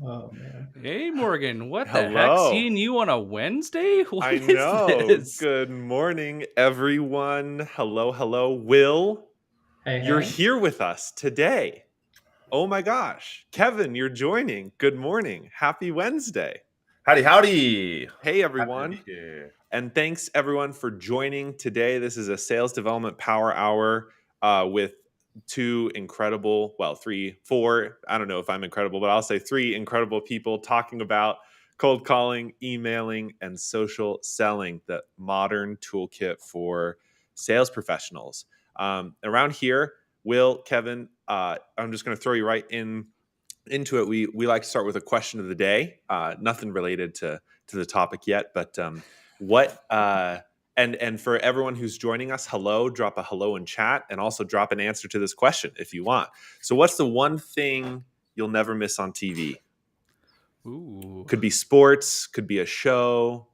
Oh man. Hey, Morgan, what the heck? Hello. Seeing you on a Wednesday? What I is know. this? Good morning, everyone. Hello. Will, Hey, you're hey. here with us today. Oh my gosh. Kevin, you're joining. Good morning. Happy Wednesday. Howdy. Hey, Happy to be everyone. here. And thanks, everyone, for joining today. This is a Sales Development Power Hour with two incredible, well, three, four, I don't know if I'm incredible, but I'll say three incredible people talking about cold calling, emailing, and social selling, the modern toolkit for sales professionals. Around here, Will, Kevin, I'm just going to throw you right into it. We like to start with a question of the day. Nothing related to the topic yet, but what and for everyone who's joining us, hello, drop a hello in chat and also drop an answer to this question if you want. So what's the one thing you'll never miss on TV? Ooh. Could be sports, could be a show.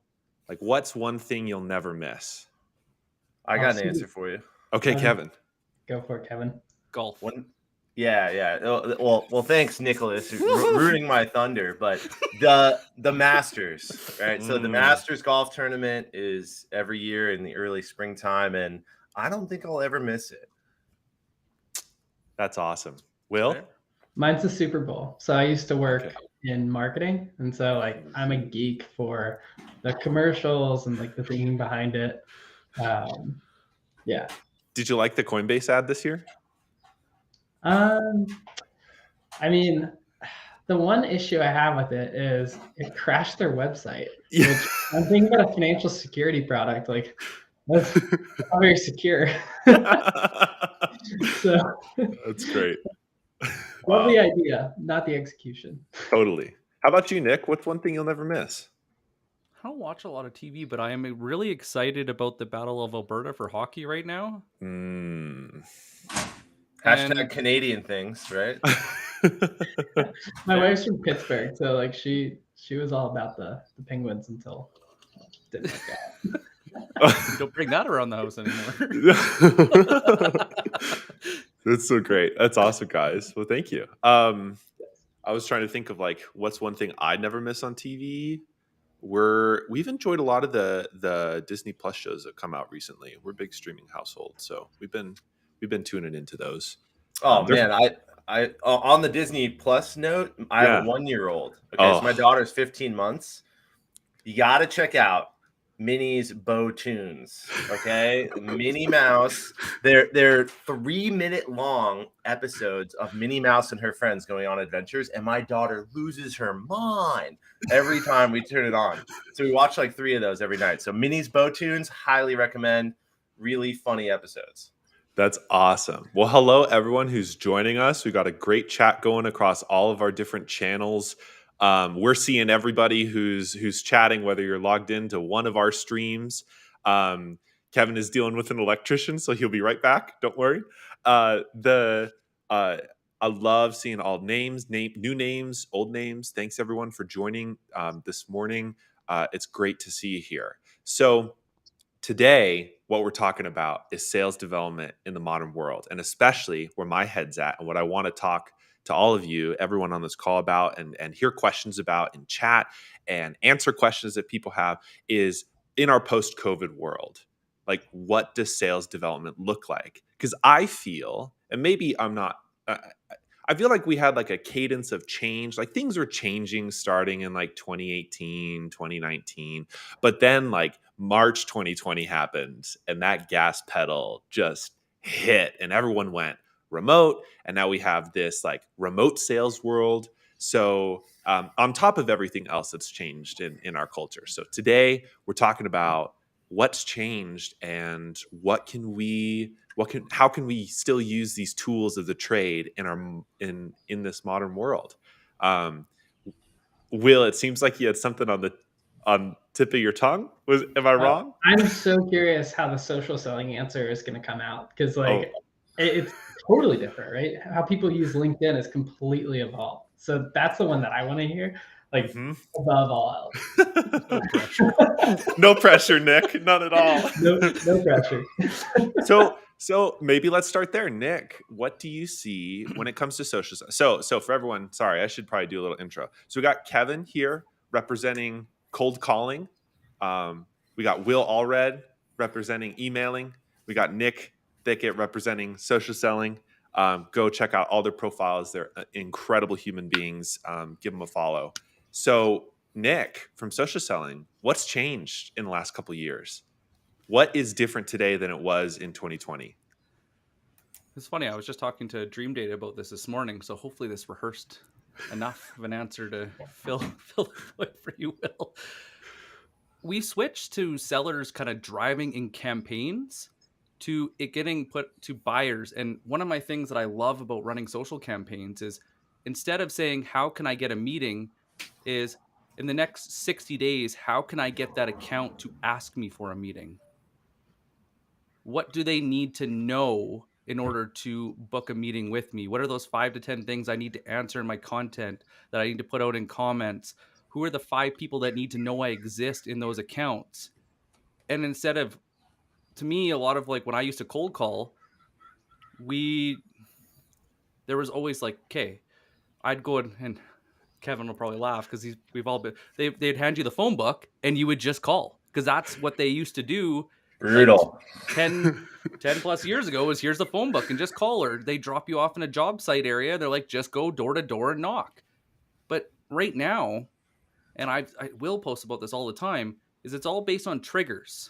Like, what's one thing you'll never miss? I got an answer for you. Okay, Kevin. Go for it, Kevin. Golf. Yeah. Well, thanks, Nicholas, ruining my thunder. But the Masters, right? So the Masters golf tournament is every year in the early springtime, and I don't think I'll ever miss it. That's awesome. Will? Right? Mine's the Super Bowl. So I used to work in marketing, and so like I'm a geek for the commercials and like the thinking behind it. Yeah. Did you like the Coinbase ad this year? I mean, the one issue I have with it is it crashed their website. Yeah. Which I'm thinking about a financial security product. Like that's not very secure. So That's great. love the idea, not the execution. Totally. How about you, Nick? What's one thing you'll never miss? I don't watch a lot of TV, but I am really excited about the Battle of Alberta for hockey right now. Hashtag Canadian things, right? My wife's from Pittsburgh, so like she was all about the Penguins until didn't like that. Don't bring that around the house anymore. That's so great. That's awesome, guys. Well, thank you. I was trying to think of like what's one thing I'd never miss on TV. We've enjoyed a lot of the Disney Plus shows that come out recently. We're a big streaming household, so we've been tuning into those. Oh man, I on the Disney Plus note, I have a 1-year-old. Okay, so my daughter's 15 months. You got to check out Minnie's Bow Tunes. Okay, Minnie Mouse. They're 3-minute long episodes of Minnie Mouse and her friends going on adventures, and my daughter loses her mind every time we turn it on. So we watch like 3 of those every night. So Minnie's Bow Tunes, highly recommend. Really funny episodes. That's awesome. Well, hello everyone who's joining us. We got a great chat going across all of our different channels. We're seeing everybody who's chatting, whether you're logged into one of our streams. Kevin is dealing with an electrician, so he'll be right back. Don't worry. I love seeing all names, new names, old names. Thanks everyone for joining this morning. It's great to see you here. So today, what we're talking about is sales development in the modern world, and especially where my head's at and what I want to talk to all of you, everyone on this call about, and hear questions about in chat and answer questions that people have is in our post-COVID world. Like, what does sales development look like? Because I feel, and maybe I'm not, I feel like we had like a cadence of change. Like things were changing starting in like 2018, 2019. But then like March 2020 happened and that gas pedal just hit and everyone went remote. And now we have this like remote sales world. So on top of everything else that's changed in our culture. So today we're talking about what's changed and how can we still use these tools of the trade in this modern world. Will, it seems like you had something on tip of your tongue. Am I wrong? I'm so curious how the social selling answer is going to come out, because like it's totally different, right? How people use LinkedIn is completely evolved. So that's the one that I want to hear, like above all else. No pressure. No pressure, Nick. None at all. No pressure. So maybe let's start there. Nick, what do you see when it comes to social? So for everyone, sorry, I should probably do a little intro. So we got Kevin here representing cold calling. We got Will Allred representing emailing. We got Nick Thicket representing social selling. Go check out all their profiles. They're incredible human beings. Give them a follow. So Nick from social selling, what's changed in the last couple of years? What is different today than it was in 2020? It's funny. I was just talking to Dream Data about this morning, so hopefully this rehearsed enough of an answer to fill the void for you, Will. We switched to sellers kind of driving in campaigns to it getting put to buyers. And one of my things that I love about running social campaigns is instead of saying, how can I get a meeting, is in the next 60 days, how can I get that account to ask me for a meeting? What do they need to know in order to book a meeting with me? What are those 5 to 10 things I need to answer in my content that I need to put out in comments? Who are the 5 people that need to know I exist in those accounts? And instead of, to me, a lot of like when I used to cold call, there was always like, okay, I'd go and Kevin will probably laugh because we've all been, they'd hand you the phone book and you would just call because that's what they used to do. Brutal. Like 10 plus years ago was here's the phone book and just call her. They drop you off in a job site area. They're like, just go door to door and knock. But right now, and I will post about this all the time, is it's all based on triggers.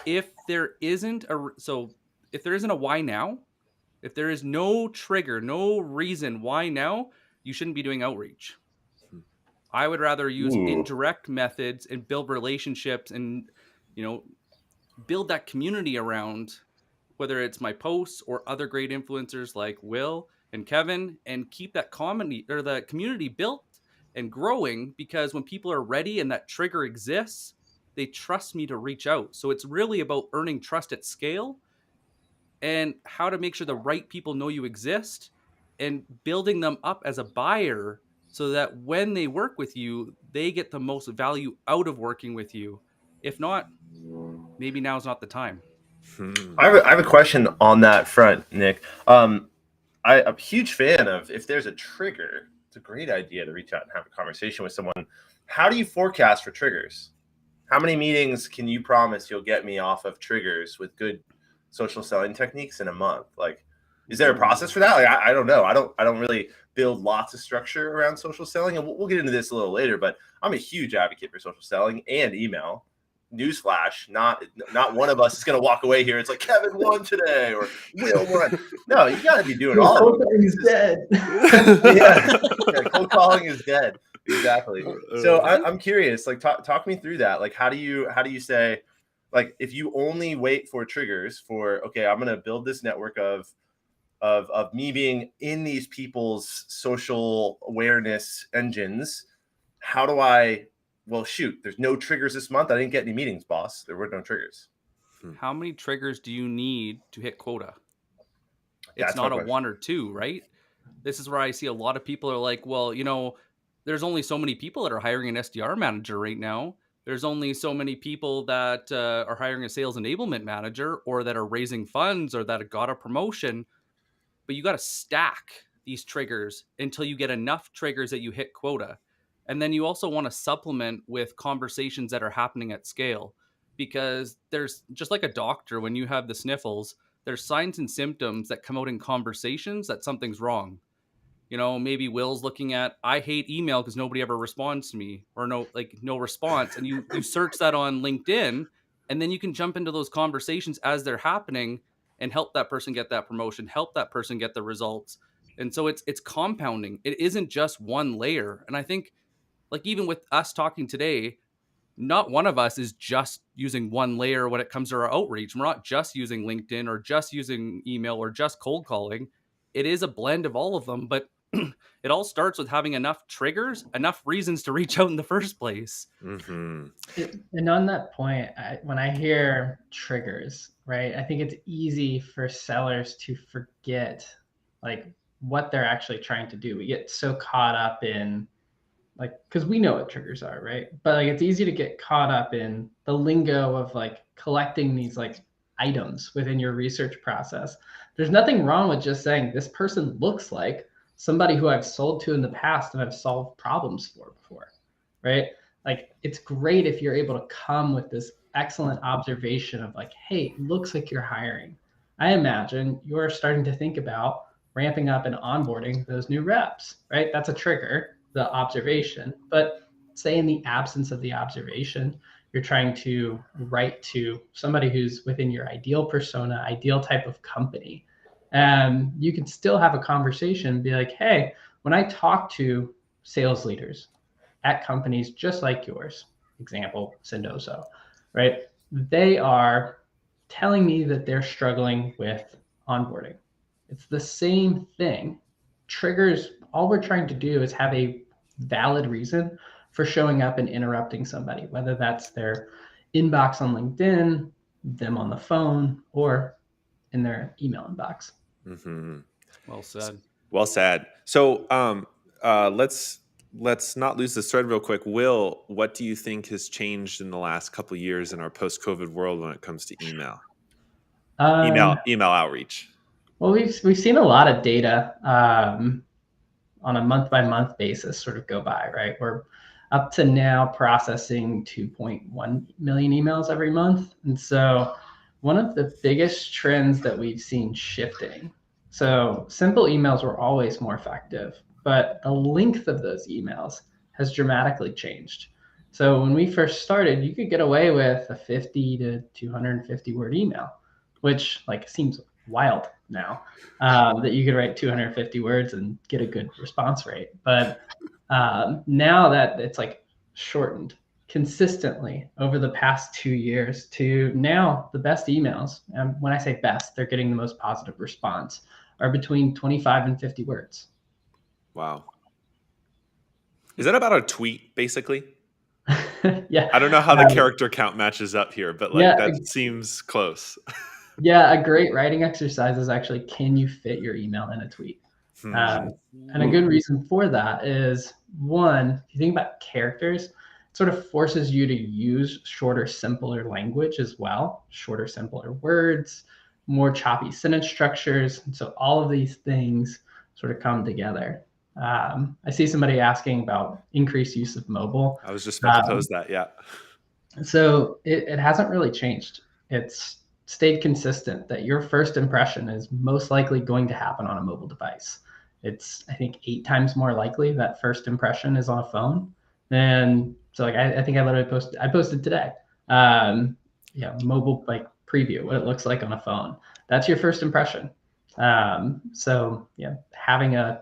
If there isn't a why now, if there is no trigger, no reason why now, you shouldn't be doing outreach. I would rather use indirect methods and build relationships and, build that community around, whether it's my posts or other great influencers like Will and Kevin, and keep that community built and growing, because when people are ready and that trigger exists, they trust me to reach out. So it's really about earning trust at scale and how to make sure the right people know you exist and building them up as a buyer so that when they work with you, they get the most value out of working with you. If not, maybe now's not the time. I have a question on that front, Nick. I'm a huge fan of, if there's a trigger, it's a great idea to reach out and have a conversation with someone. How do you forecast for triggers? How many meetings can you promise you'll get me off of triggers with good social selling techniques in a month? Like, is there a process for that? Like, I don't know. I don't really build lots of structure around social selling, and we'll get into this a little later, but I'm a huge advocate for social selling and email. Newsflash, not one of us is going to walk away here. It's like Kevin won today or Will won. No, you got to be doing all of it. Cold calling is dead. yeah, cold calling is dead. Exactly. So I'm curious, like talk me through that. Like, how do you say, like, if you only wait for triggers for, okay, I'm going to build this network of me being in these people's social awareness engines, how do I, well, shoot, there's no triggers this month. I didn't get any meetings, boss. There were no triggers. How many triggers do you need to hit quota? It's not a 1 or 2, right? This is where I see a lot of people are like, well, there's only so many people that are hiring an SDR manager right now. There's only so many people that are hiring a sales enablement manager, or that are raising funds, or that got a promotion. But you got to stack these triggers until you get enough triggers that you hit quota. And then you also want to supplement with conversations that are happening at scale, because there's just like a doctor, when you have the sniffles, there's signs and symptoms that come out in conversations that something's wrong. Maybe Will's looking at, I hate email because nobody ever responds to me, or no response. And you search that on LinkedIn, and then you can jump into those conversations as they're happening and help that person get that promotion, help that person get the results. And so it's compounding. It isn't just one layer. And I think, like, even with us talking today, not one of us is just using one layer when it comes to our outreach. We're not just using LinkedIn or just using email or just cold calling. It is a blend of all of them, but it all starts with having enough triggers, enough reasons to reach out in the first place. Mm-hmm. And on that point, when I hear triggers, right, I think it's easy for sellers to forget like what they're actually trying to do. We get so caught up in, like, because we know what triggers are, right? But like, it's easy to get caught up in the lingo of like collecting these like items within your research process. There's nothing wrong with just saying this person looks like somebody who I've sold to in the past and I've solved problems for before, right? Like it's great if you're able to come with this excellent observation of like, hey, it looks like you're hiring. I imagine you're starting to think about ramping up and onboarding those new reps, right? That's a trigger, the observation. But say in the absence of the observation, you're trying to write to somebody who's within your ideal persona, ideal type of company. And you can still have a conversation and be like, hey, when I talk to sales leaders at companies just like yours, example, Sendoso, right? They are telling me that they're struggling with onboarding. It's the same thing. Triggers, all we're trying to do is have a valid reason for showing up and interrupting somebody, whether that's their inbox on LinkedIn, them on the phone, or in their email inbox. Mm-hmm. Well said. Well said. So let's not lose this thread real quick. Will, what do you think has changed in the last couple of years in our post-COVID world when it comes to email outreach? Well, we've seen a lot of data on a month-by-month basis sort of go by, right? We're up to now processing 2.1 million emails every month. And so one of the biggest trends that we've seen shifting. So simple emails were always more effective, but the length of those emails has dramatically changed. So when we first started, you could get away with a 50 to 250 word email, which like seems wild now that you could write 250 words and get a good response rate. But now that it's like shortened consistently over the past 2 years to now the best emails, and when I say best, they're getting the most positive response, are between 25 and 50 words. Wow. Is that about a tweet, basically? Yeah. I don't know how the character count matches up here, but like that seems close. Yeah, a great writing exercise is actually, can you fit your email in a tweet? And a good reason for that is, one, if you think about characters, it sort of forces you to use shorter, simpler language as well, shorter, simpler words, more choppy sentence structures. And so all of these things sort of come together. I see somebody asking about increased use of mobile. I was just about to pose that, yeah. So it hasn't really changed. It's stayed consistent that your first impression is most likely going to happen on a mobile device. It's, I think, 8 times more likely that first impression is on a phone. And so like I think I literally posted today. Mobile like preview, what it looks like on a phone. That's your first impression. So yeah, having a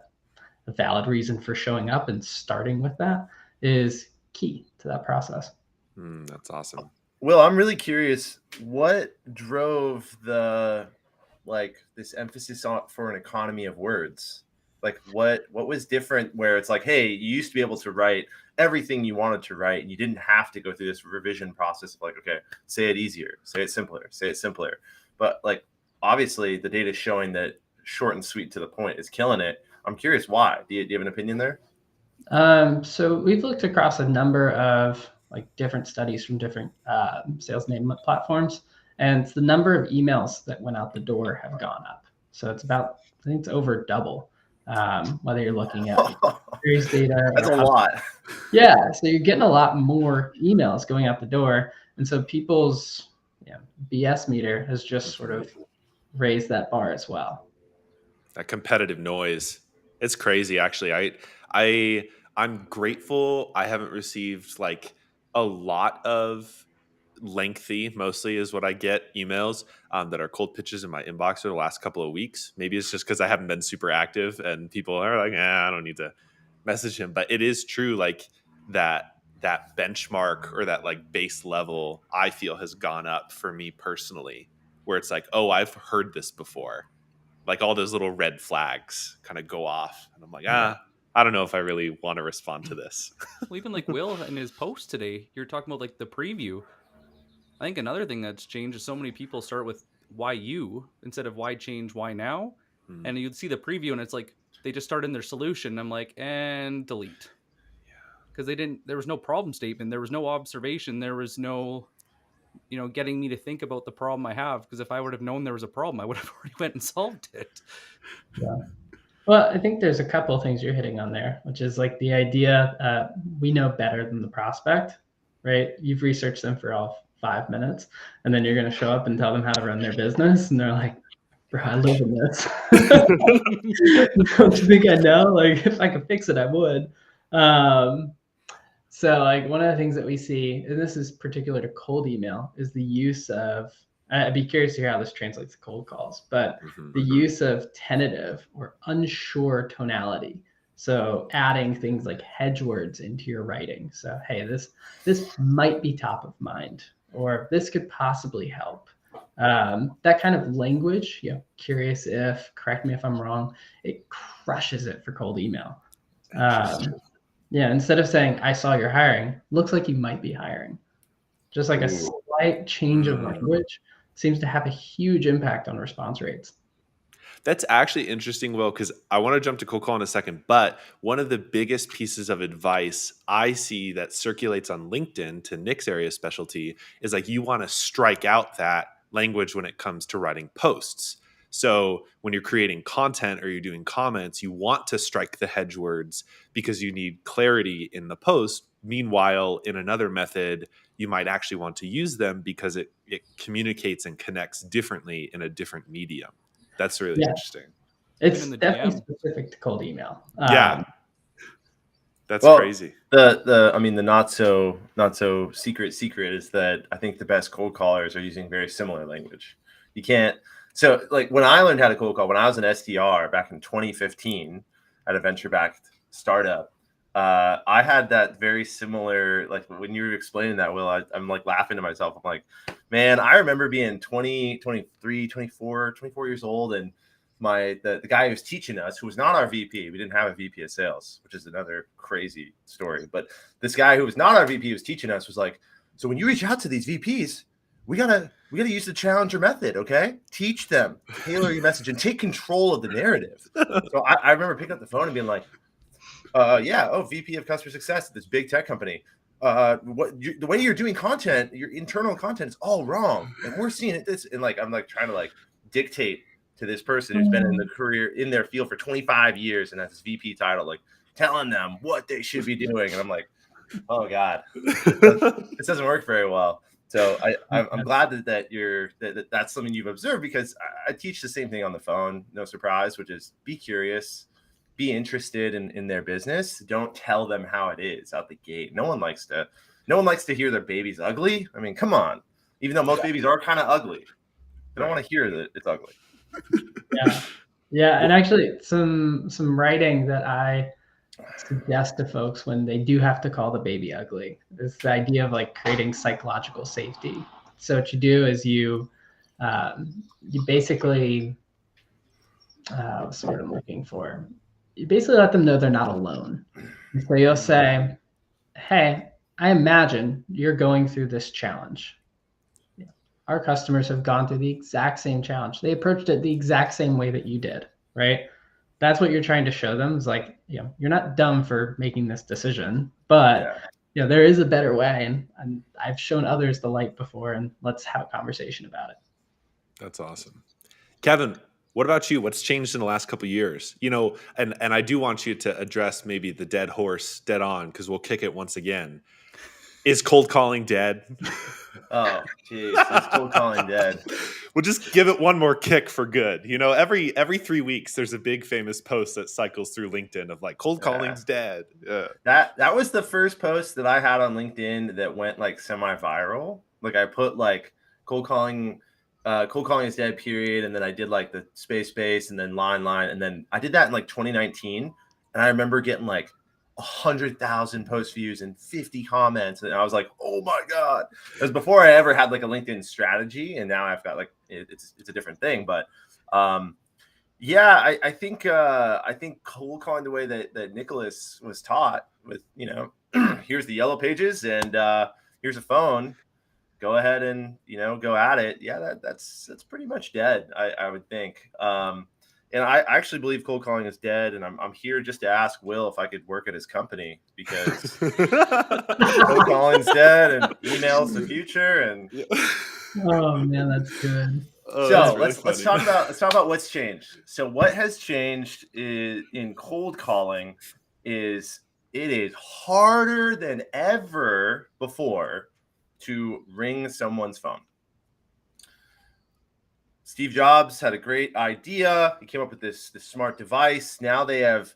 valid reason for showing up and starting with that is key to that process. That's awesome. Will, I'm really curious, what drove this emphasis on for an economy of words? Like what was different where it's like, hey, you used to be able to write everything you wanted to write and you didn't have to go through this revision process of like, okay, say it easier, say it simpler. But like obviously the data is showing that short and sweet to the point is killing it. I'm curious why. Do you have an opinion there? So we've looked across a number of like different studies from different sales enablement platforms, and the number of emails that went out the door have gone up. So it's about, I think it's over double, whether you're looking at series data. That's a lot. Yeah, so you're getting a lot more emails going out the door, and so people's BS meter has just sort of raised that bar as well. That competitive noise, it's crazy. Actually, I'm grateful I haven't received like a lot of lengthy, mostly is what I get, emails that are cold pitches in my inbox for the last couple of weeks. Maybe it's just because I haven't been super active and people are like, I don't need to message him. But it is true, like that benchmark or that like base level, I feel has gone up for me personally, where it's like, oh, I've heard this before. Like all those little red flags kind of go off. And I'm like, I don't know if I really want to respond to this. Well, even like Will in his post today, you're talking about like the preview. I think another thing that's changed is so many people start with why you instead of why change, why now. And you'd see the preview and it's like they just start in their solution. I'm like, and delete. Because there was no problem statement. There was no observation. There was no getting me to think about the problem I have. Because if I would have known there was a problem, I would have already went and solved it. Yeah. Well, I think there's a couple of things you're hitting on there, which is like the idea we know better than the prospect, right? You've researched them for all 5 minutes, and then you're going to show up and tell them how to run their business, and they're like, "Bro, I live in this. Don't you think I know? Like, if I could fix it, I would." So like one of the things that we see, and this is particular to cold email, is the use of, I'd be curious to hear how this translates to cold calls, but the use of tentative or unsure tonality. So adding things like hedge words into your writing. So, hey, this might be top of mind, or this could possibly help. That kind of language, curious if, correct me if I'm wrong, it crushes it for cold email. Yeah, instead of saying, I saw you're hiring, looks like you might be hiring. Just like a slight change of language seems to have a huge impact on response rates. That's actually interesting, Will, because I want to jump to cold call in a second. But one of the biggest pieces of advice I see that circulates on LinkedIn to Nick's area of specialty is like you want to strike out that language when it comes to writing posts. So when you're creating content or you're doing comments, you want to strike the hedge words because you need clarity in the post. Meanwhile, in another method, you might actually want to use them because it communicates and connects differently in a different medium. That's really interesting. It's definitely specific to cold email. Yeah. That's crazy. The not so secret is that I think the best cold callers are using very similar language. You can't. So like when I learned how to cold call, when I was an SDR back in 2015 at a venture-backed startup, I had that very similar, like when you were explaining that, Will, I'm like laughing to myself. I'm like, man, I remember being 20, 23, 24 years old. And the guy who was teaching us, who was not our VP, we didn't have a VP of sales, which is another crazy story. But this guy who was not our VP who was teaching us was like, so when you reach out to these VPs, we gotta use the challenger method, okay? Teach them, tailor your message, and take control of the narrative. So I remember picking up the phone and being like, VP of customer success at this big tech company. The way you're doing content, your internal content is all wrong, and we're seeing it. I'm like trying to like dictate to this person who's been in their field for 25 years and has this VP title, like telling them what they should be doing. And I'm like, oh God, this doesn't work very well. So I'm glad that's something you've observed, because I teach the same thing on the phone, no surprise, which is be curious, be interested in their business. Don't tell them how it is out the gate. No one likes to hear their baby's ugly. I mean, come on. Even though most babies are kind of ugly, they don't want to hear that it's ugly. Yeah, and actually some writing that I suggest to folks when they do have to call the baby ugly is the idea of like creating psychological safety. So what you do is you basically what's the word I'm looking for? You basically let them know they're not alone. And so you'll say, hey, I imagine you're going through this challenge. Our customers have gone through the exact same challenge. They approached it the exact same way that you did, right? That's what you're trying to show them, is like, you're not dumb for making this decision, but there is a better way. And I've shown others the light before, and let's have a conversation about it. That's awesome. Kevin, what about you? What's changed in the last couple of years? And I do want you to address maybe the dead horse dead on, because we'll kick it once again. Is cold calling dead? Oh, geez. Is cold calling dead? We'll just give it one more kick for good. Every 3 weeks, there's a big famous post that cycles through LinkedIn of like, cold calling's dead. Yeah. That was the first post that I had on LinkedIn that went like semi-viral. Like I put like cold calling is dead, period. And then I did like the space, and then line. And then I did that in like 2019. And I remember getting like 100,000 post views and 50 comments. And I was like, oh my God. It was before I ever had like a LinkedIn strategy. And now I've got like, it's a different thing. But I think cold calling the way that Nicholas was taught with, here's the yellow pages and here's a phone, go ahead and, go at it. Yeah, that's pretty much dead. I would think. And I actually believe cold calling is dead. And I'm here just to ask Will if I could work at his company, because cold calling's dead and email's the future. And oh man, that's good. So let's talk about what's changed. So what has changed in cold calling is it is harder than ever before to ring someone's phone. Steve Jobs had a great idea. He came up with this smart device. Now they have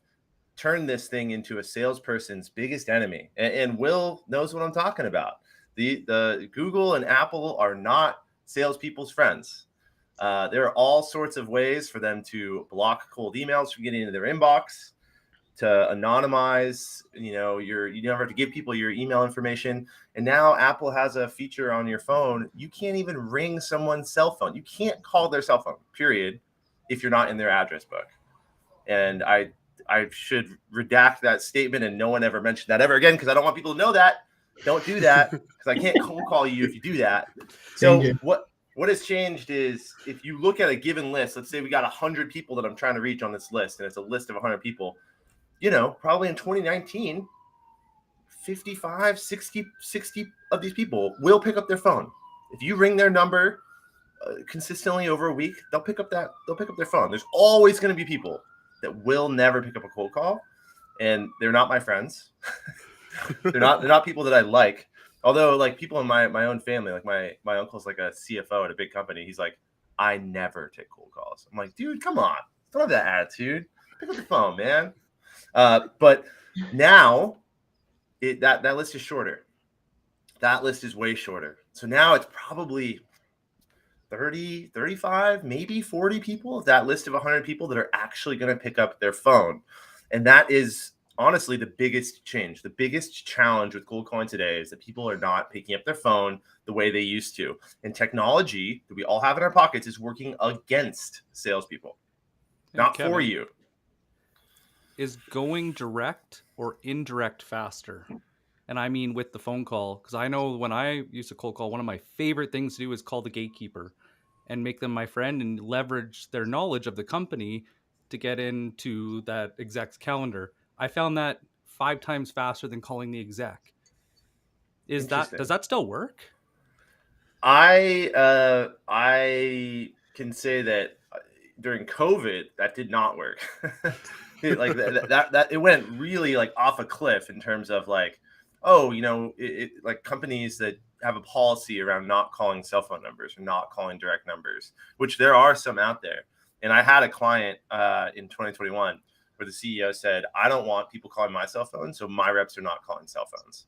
turned this thing into a salesperson's biggest enemy. And Will knows what I'm talking about. The Google and Apple are not salespeople's friends. There are all sorts of ways for them to block cold emails from getting into their inbox, to anonymize, you never have to give people your email information. And now Apple has a feature on your phone. You can't even ring someone's cell phone. You can't call their cell phone, period, if you're not in their address book. And I should redact that statement and no one ever mentioned that ever again, because I don't want people to know that. Don't do that, because I can't cold call you if you do that. So what has changed is, if you look at a given list, let's say we got 100 people that I'm trying to reach on this list, and it's a list of 100 people, probably in 2019, 55, 60 of these people will pick up their phone. If you ring their number consistently over a week, they'll pick up their phone. There's always going to be people that will never pick up a cold call, and they're not my friends. they're not people that I like. Although, like, people in my own family, like my uncle's like a CFO at a big company. He's like, I never take cold calls. I'm like, dude, come on, don't have that attitude. Pick up the phone, man. But now that list is shorter. That list is way shorter. So now it's probably 30, 35, maybe 40 people of that list of 100 people that are actually going to pick up their phone. And that is honestly the biggest change. The biggest challenge with cold calling today is that people are not picking up their phone the way they used to. And technology that we all have in our pockets is working against salespeople, not Kevin, for you. Is going direct or indirect faster? And I mean with the phone call, because I know when I used to cold call, one of my favorite things to do is call the gatekeeper and make them my friend and leverage their knowledge of the company to get into that exec's calendar. I found that 5 times faster than calling the exec. Does that still work? I can say that during COVID, that did not work. Like that it went really like off a cliff in terms of like, like companies that have a policy around not calling cell phone numbers or not calling direct numbers, which there are some out there. And I had a client in 2021 where the CEO said, I don't want people calling my cell phone, so my reps are not calling cell phones.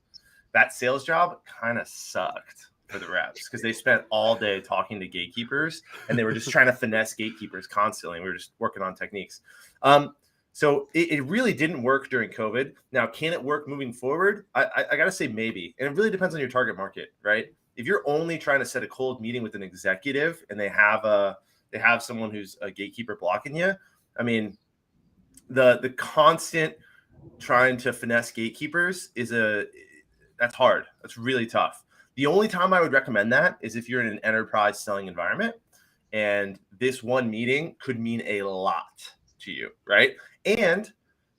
That sales job kind of sucked for the reps because they spent all day talking to gatekeepers and they were just trying to finesse gatekeepers constantly. We were just working on techniques. So it really didn't work during COVID. Now, can it work moving forward? I got to say maybe. And it really depends on your target market, right? If you're only trying to set a cold meeting with an executive and they have someone who's a gatekeeper blocking you, I mean, the constant trying to finesse gatekeepers that's hard. That's really tough. The only time I would recommend that is if you're in an enterprise selling environment and this one meeting could mean a lot to you, right? And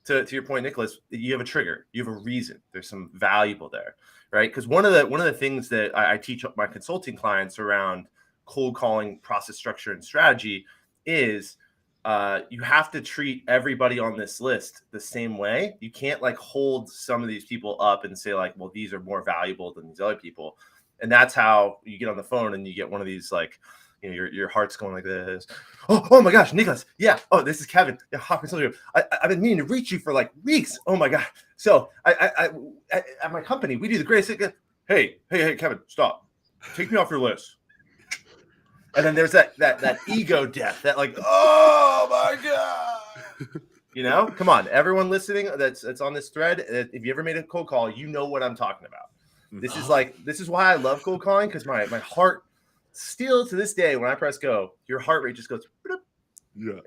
to your point, Nicholas, you have a trigger, you have a reason. There's some valuable there, right? Because one of the things that I teach my consulting clients around cold calling process structure and strategy is you have to treat everybody on this list the same way. You can't like hold some of these people up and say like, well, these are more valuable than these other people. And that's how you get on the phone and you get one of these like, your heart's going like this. Oh my gosh, Nicholas. Yeah. Oh, this is Kevin. Yeah, I've been meaning to reach you for like weeks. Oh my God. So I at my company, we do the greatest thing. Hey, Kevin, stop. Take me off your list. And then there's that ego death, that like, oh my God. Come on, everyone listening that's on this thread. If you ever made a cold call, you know what I'm talking about. This is why I love cold calling, because my heart still to this day, when I press go, your heart rate just goes. Yeah.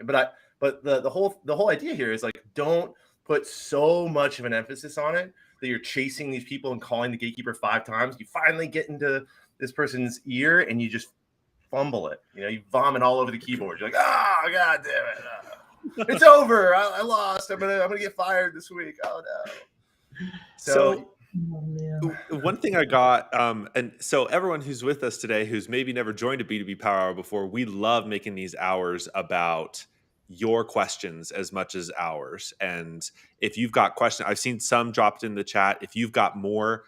But the whole idea here is like, don't put so much of an emphasis on it that you're chasing these people and calling the gatekeeper 5 times. You finally get into this person's ear and you just fumble it. You vomit all over the keyboard. You're like, oh God damn it. It's over. I lost. I'm gonna get fired this week. Oh no. So one thing I got, and so everyone who's with us today, who's maybe never joined a B2B Power Hour before, we love making these hours about your questions as much as ours. And if you've got questions, I've seen some dropped in the chat. If you've got more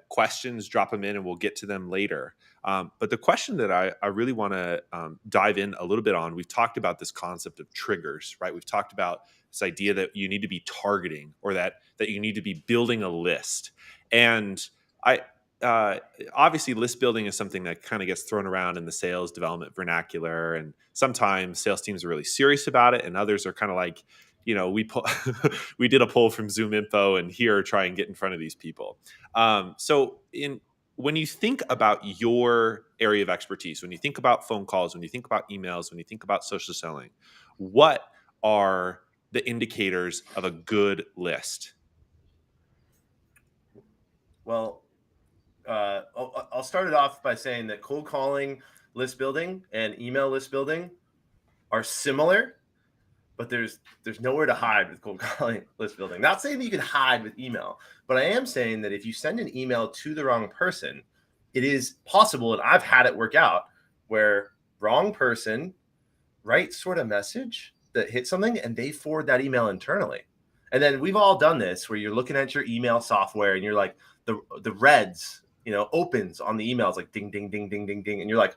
questions, drop them in and we'll get to them later. But the question that I really want to dive in a little bit on, we've talked about this concept of triggers, right? We've talked about this idea that you need to be targeting, or that you need to be building a list. And obviously list building is something that kind of gets thrown around in the sales development vernacular. And sometimes sales teams are really serious about it, and others are kind of like, we did a poll from Zoom Info and here try and get in front of these people. When you think about your area of expertise, when you think about phone calls, when you think about emails, when you think about social selling, what are the indicators of a good list? Well, I'll start it off by saying that cold calling list building and email list building are similar, but there's nowhere to hide with cold calling list building. Not saying that you can hide with email, but I am saying that if you send an email to the wrong person, it is possible, and I've had it work out, where wrong person writes sort of message that hits something and they forward that email internally. And then we've all done this where you're looking at your email software and you're like, the reds, opens on the emails like ding, ding, ding, ding, ding, ding. And you're like,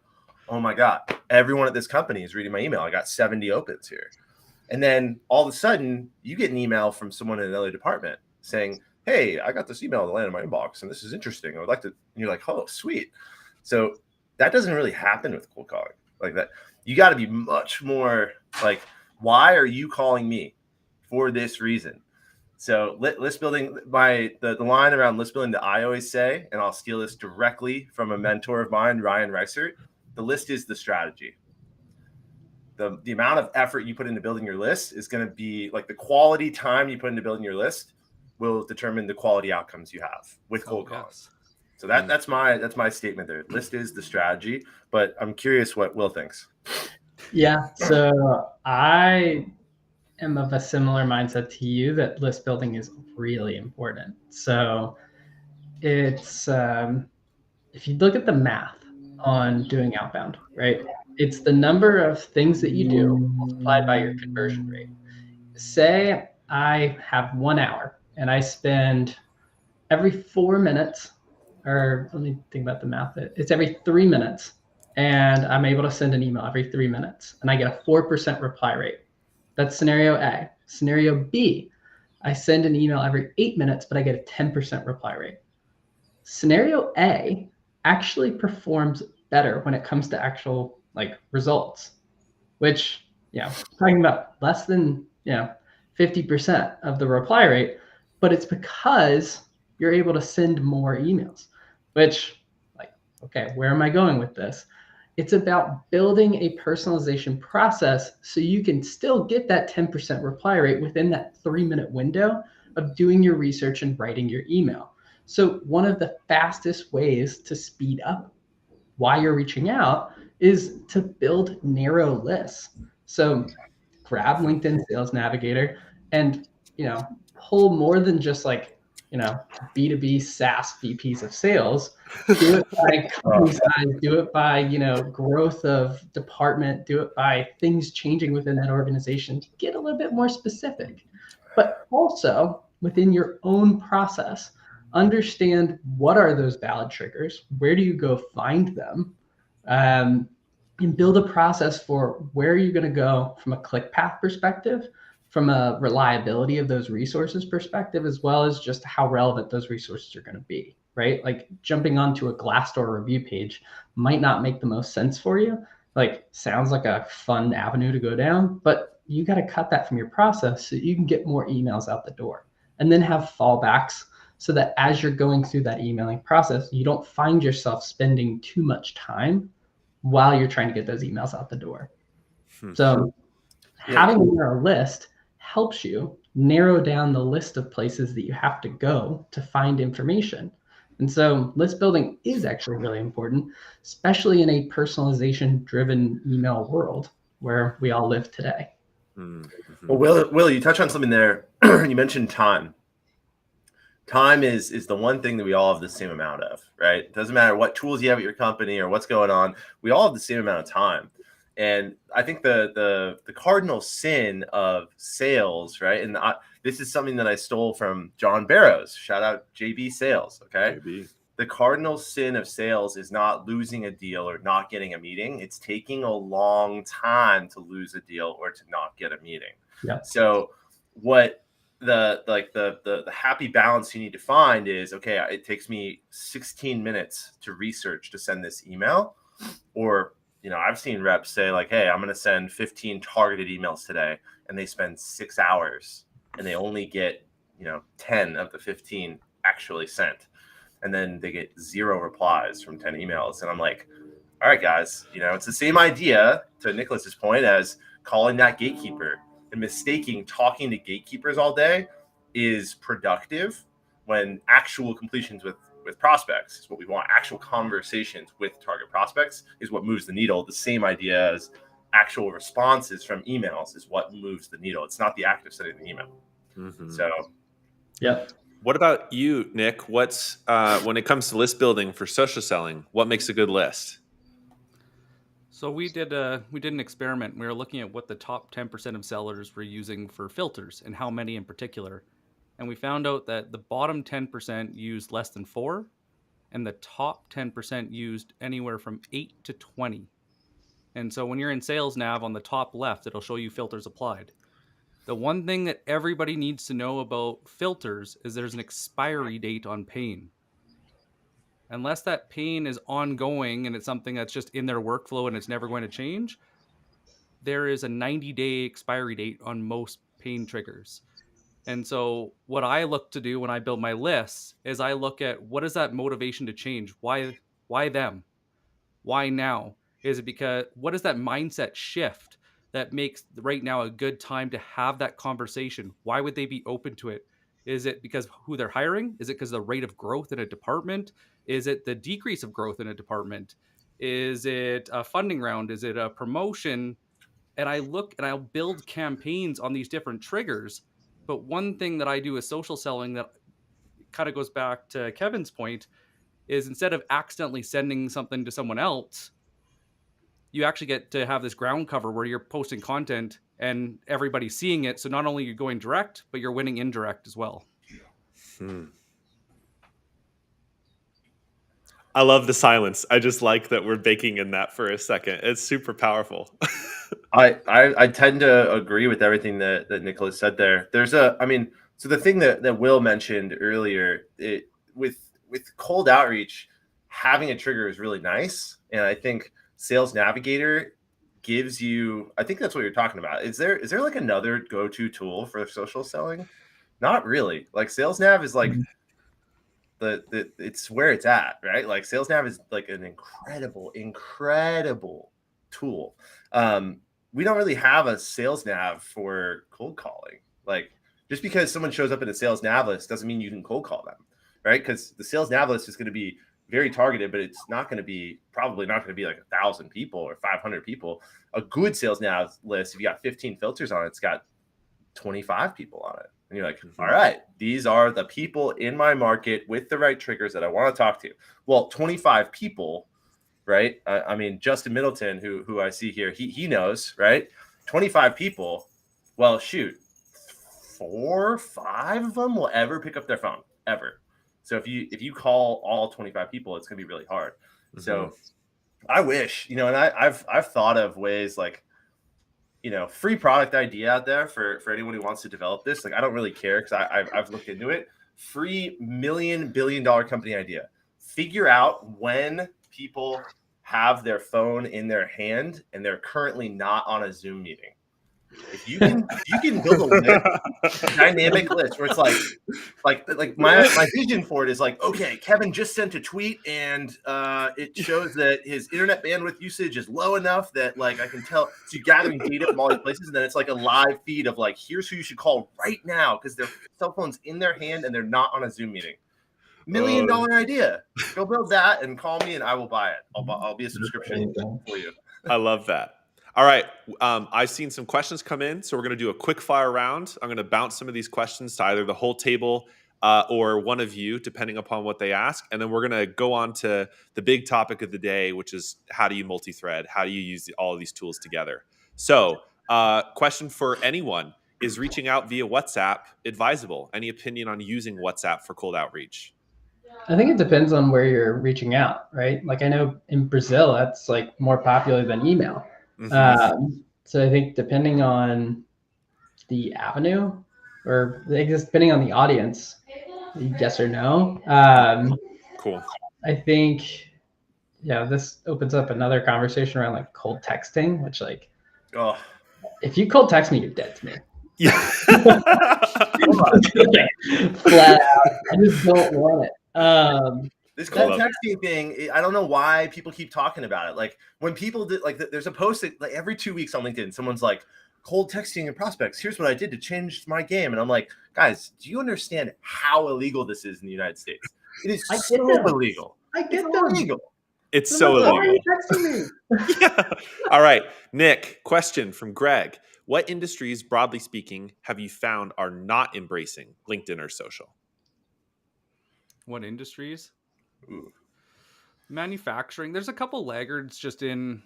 oh my God, everyone at this company is reading my email. I got 70 opens here. And then all of a sudden you get an email from someone in another department saying, hey, I got this email that landed in my inbox and this is interesting. I would like to, and you're like, oh, sweet. So that doesn't really happen with cold calling like that. You got to be much more like, why are you calling me? For this reason. So list building, the line around list building that I always say, and I'll steal this directly from a mentor of mine, Ryan Reisert, the list is the strategy. The amount of effort you put into building your list is going to be like the quality time you put into building your list will determine the quality outcomes you have with cold calls. So that's my statement there. List is the strategy, but I'm curious what Will thinks. Yeah. So I am of a similar mindset to you that list building is really important. So it's, if you look at the math on doing outbound, right? It's the number of things that you do multiplied by your conversion rate. Say I have 1 hour and I spend every 4 minutes, or let me think about the math. It's every 3 minutes, and I'm able to send an email every 3 minutes, and I get a 4% reply rate. That's scenario A. Scenario B, I send an email every 8 minutes, but I get a 10% reply rate. Scenario A actually performs better when it comes to actual results, which, talking about less than 50% of the reply rate, but it's because you're able to send more emails, which, okay, where am I going with this? It's about building a personalization process so you can still get that 10% reply rate within that 3-minute window of doing your research and writing your email. So one of the fastest ways to speed up why you're reaching out is to build narrow lists. So grab LinkedIn Sales Navigator and, pull more than just B2B SaaS VPs of sales. Do it by company size, do it by, growth of department, do it by things changing within that organization. Get a little bit more specific, but also within your own process, understand what are those valid triggers, where do you go find them, and build a process for where are you going to go from a click path perspective, from a reliability of those resources perspective, as well as just how relevant those resources are going to be, right? Like jumping onto a Glassdoor review page might not make the most sense for you. Sounds like a fun avenue to go down, but you got to cut that from your process so you can get more emails out the door, and then have fallbacks so that as you're going through that emailing process, you don't find yourself spending too much time while you're trying to get those emails out the door. So having a narrow list helps you narrow down the list of places that you have to go to find information. And so list building is actually really important, especially in a personalization driven email world where we all live today. Mm-hmm. Well, Will, you touched on something there. You mentioned time. Time is the one thing that we all have the same amount of, right? It doesn't matter what tools you have at your company or what's going on. We all have the same amount of time. And I think the cardinal sin of sales, right? And this is something that I stole from John Barrows. Shout out JB Sales, okay? JB. The cardinal sin of sales is not losing a deal or not getting a meeting. It's taking a long time to lose a deal or to not get a meeting. Yeah. So what the happy balance you need to find is, okay, it takes me 16 minutes to research to send this email. Or, I've seen reps say like, hey, I'm going to send 15 targeted emails today, and they spend 6 hours and they only get, 10 of the 15 actually sent. And then they get 0 replies from 10 emails. And I'm like, all right, guys, it's the same idea, to Nicholas's point, as calling that gatekeeper. And mistaking talking to gatekeepers all day is productive, when actual completions with prospects is what we want. Actual conversations with target prospects is what moves the needle. The same idea as actual responses from emails is what moves the needle. It's not the act of sending the email. Mm-hmm. So, yeah. What about you, Nick? What's when it comes to list building for social selling, what makes a good list? So we did an experiment. We were looking at what the top 10% of sellers were using for filters and how many in particular. And we found out that the bottom 10% used less than 4, and the top 10% used anywhere from 8 to 20. And so when you're in Sales Nav on the top left, it'll show you filters applied. The one thing that everybody needs to know about filters is there's an expiry date on paying. Unless that pain is ongoing and it's something that's just in their workflow and it's never going to change, there is a 90-day expiry date on most pain triggers. And so what I look to do when I build my lists is I look at, what is that motivation to change? Why them? Why now? Is it because, what is that mindset shift that makes right now a good time to have that conversation? Why would they be open to it? Is it because who they're hiring? Is it because of the rate of growth in a department? Is it the decrease of growth in a department? Is it a funding round? Is it a promotion? And I look and I'll build campaigns on these different triggers. But one thing that I do is social selling that kind of goes back to Kevin's point is, instead of accidentally sending something to someone else, you actually get to have this ground cover where you're posting content and everybody's seeing it. So not only are you going direct, but you're winning indirect as well. I love the silence. I just like that we're baking in that for a second. It's super powerful. I tend to agree with everything that Nicholas said there. So the thing that Will mentioned earlier, with cold outreach, having a trigger is really nice. And I think Sales Navigator gives you, I think that's what you're talking about. Is there like another go-to tool for social selling? Not really. Like Sales Nav is like it's where it's at, right? Like Sales Nav is like an incredible tool. We don't really have a Sales Nav for cold calling. Like, just because someone shows up in a Sales Nav list doesn't mean you can cold call them, right? Because the Sales Nav list is going to be very targeted, but it's probably not going to be like 1,000 people or 500 people. A good Sales Nav list, if you got 15 filters on it, it's got 25 people on it. And you're like, all right, these are the people in my market with the right triggers that I want to talk to. Well, 25 people, right? I mean, Justin Middleton, who I see here, he knows, right? 25 people. Well, shoot, 4 or 5 of them will ever pick up their phone, ever. So if you call all 25 people, it's gonna be really hard. Mm-hmm. So I wish, and I've thought of ways like, free product idea out there for anyone who wants to develop this. Like, I don't really care, because I've looked into it. Free $1 billion company idea. Figure out when people have their phone in their hand and they're currently not on a Zoom meeting. If you can build a list, a dynamic list where it's like my vision for it is like, okay, Kevin just sent a tweet and it shows that his internet bandwidth usage is low enough that like I can tell. So you're gathering data from all these places, and then it's like a live feed of like, here's who you should call right now because their cell phone's in their hand and they're not on a Zoom meeting. $1 million idea. Go build that and call me and I will buy it. I'll be a subscription for you. I love that. All right. I've seen some questions come in, so we're going to do a quick fire round. I'm going to bounce some of these questions to either the whole table or one of you, depending upon what they ask. And then we're going to go on to the big topic of the day, which is how do you multi-thread? How do you use all of these tools together? So question for anyone, is reaching out via WhatsApp advisable? Any opinion on using WhatsApp for cold outreach? I think it depends on where you're reaching out, right? Like I know in Brazil, that's like more popular than email. So I think depending on the avenue or depending on the audience, yes or no. Cool. I think, this opens up another conversation around like cold texting, which like, if you cold text me, you're dead to me. Yeah. Flat out. I just don't want it. This cold texting thing, I don't know why people keep talking about it. Like when people did, like there's a post that, like every 2 weeks on LinkedIn, someone's like, cold texting and prospects, here's what I did to change my game. And I'm like, guys, do you understand how illegal this is in the United States? It is so illegal. It's illegal. It's so illegal. Why are you texting me? Yeah. All right. Nick, question from Greg. What industries, broadly speaking, have you found are not embracing LinkedIn or social? What industries? Ooh. Manufacturing. There's a couple laggards just in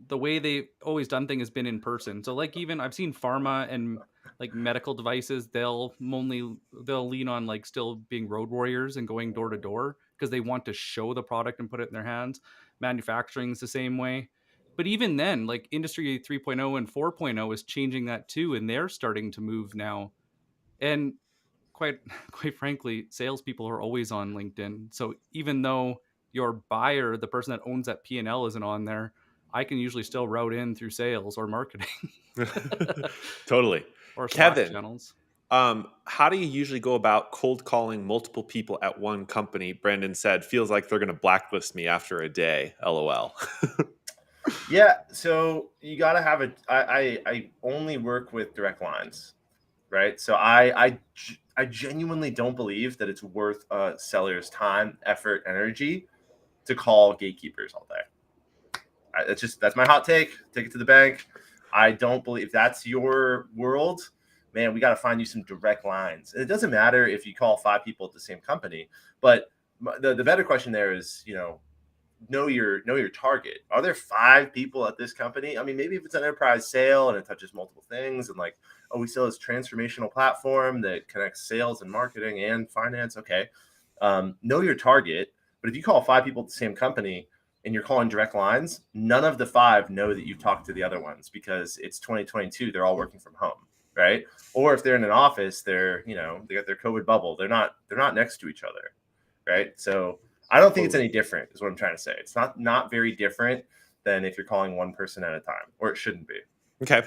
the way they've always done things has been in person. So like even I've seen pharma and like medical devices, they'll lean on like still being road warriors and going door to door because they want to show the product and put it in their hands. Manufacturing is the same way. But even then, like industry 3.0 and 4.0 is changing that too. And they're starting to move now. And quite frankly, salespeople are always on LinkedIn. So even though your buyer, the person that owns that P&L isn't on there, I can usually still route in through sales or marketing. Totally. Or Slack Kevin, channels. How do you usually go about cold calling multiple people at one company? Brandon said, feels like they're going to blacklist me after a day. LOL. Yeah. So you got to have I only work with direct lines, right? So I genuinely don't believe that it's worth a seller's time, effort, energy to call gatekeepers all day. That's my hot take. Take it to the bank. I don't believe that's your world, man. We got to find you some direct lines. And it doesn't matter if you call 5 people at the same company, but the better question there is, know your target. Are there 5 people at this company? I mean, maybe if it's an enterprise sale and it touches multiple things and like, we sell this transformational platform that connects sales and marketing and finance. Okay. Know your target. But if you call 5 people at the same company and you're calling direct lines, none of the 5 know that you've talked to the other ones because it's 2022. They're all working from home, right? Or if they're in an office, they got their COVID bubble. They're not next to each other, right? So I don't think it's any different, is what I'm trying to say. It's not very different than if you're calling one person at a time, or it shouldn't be. Okay.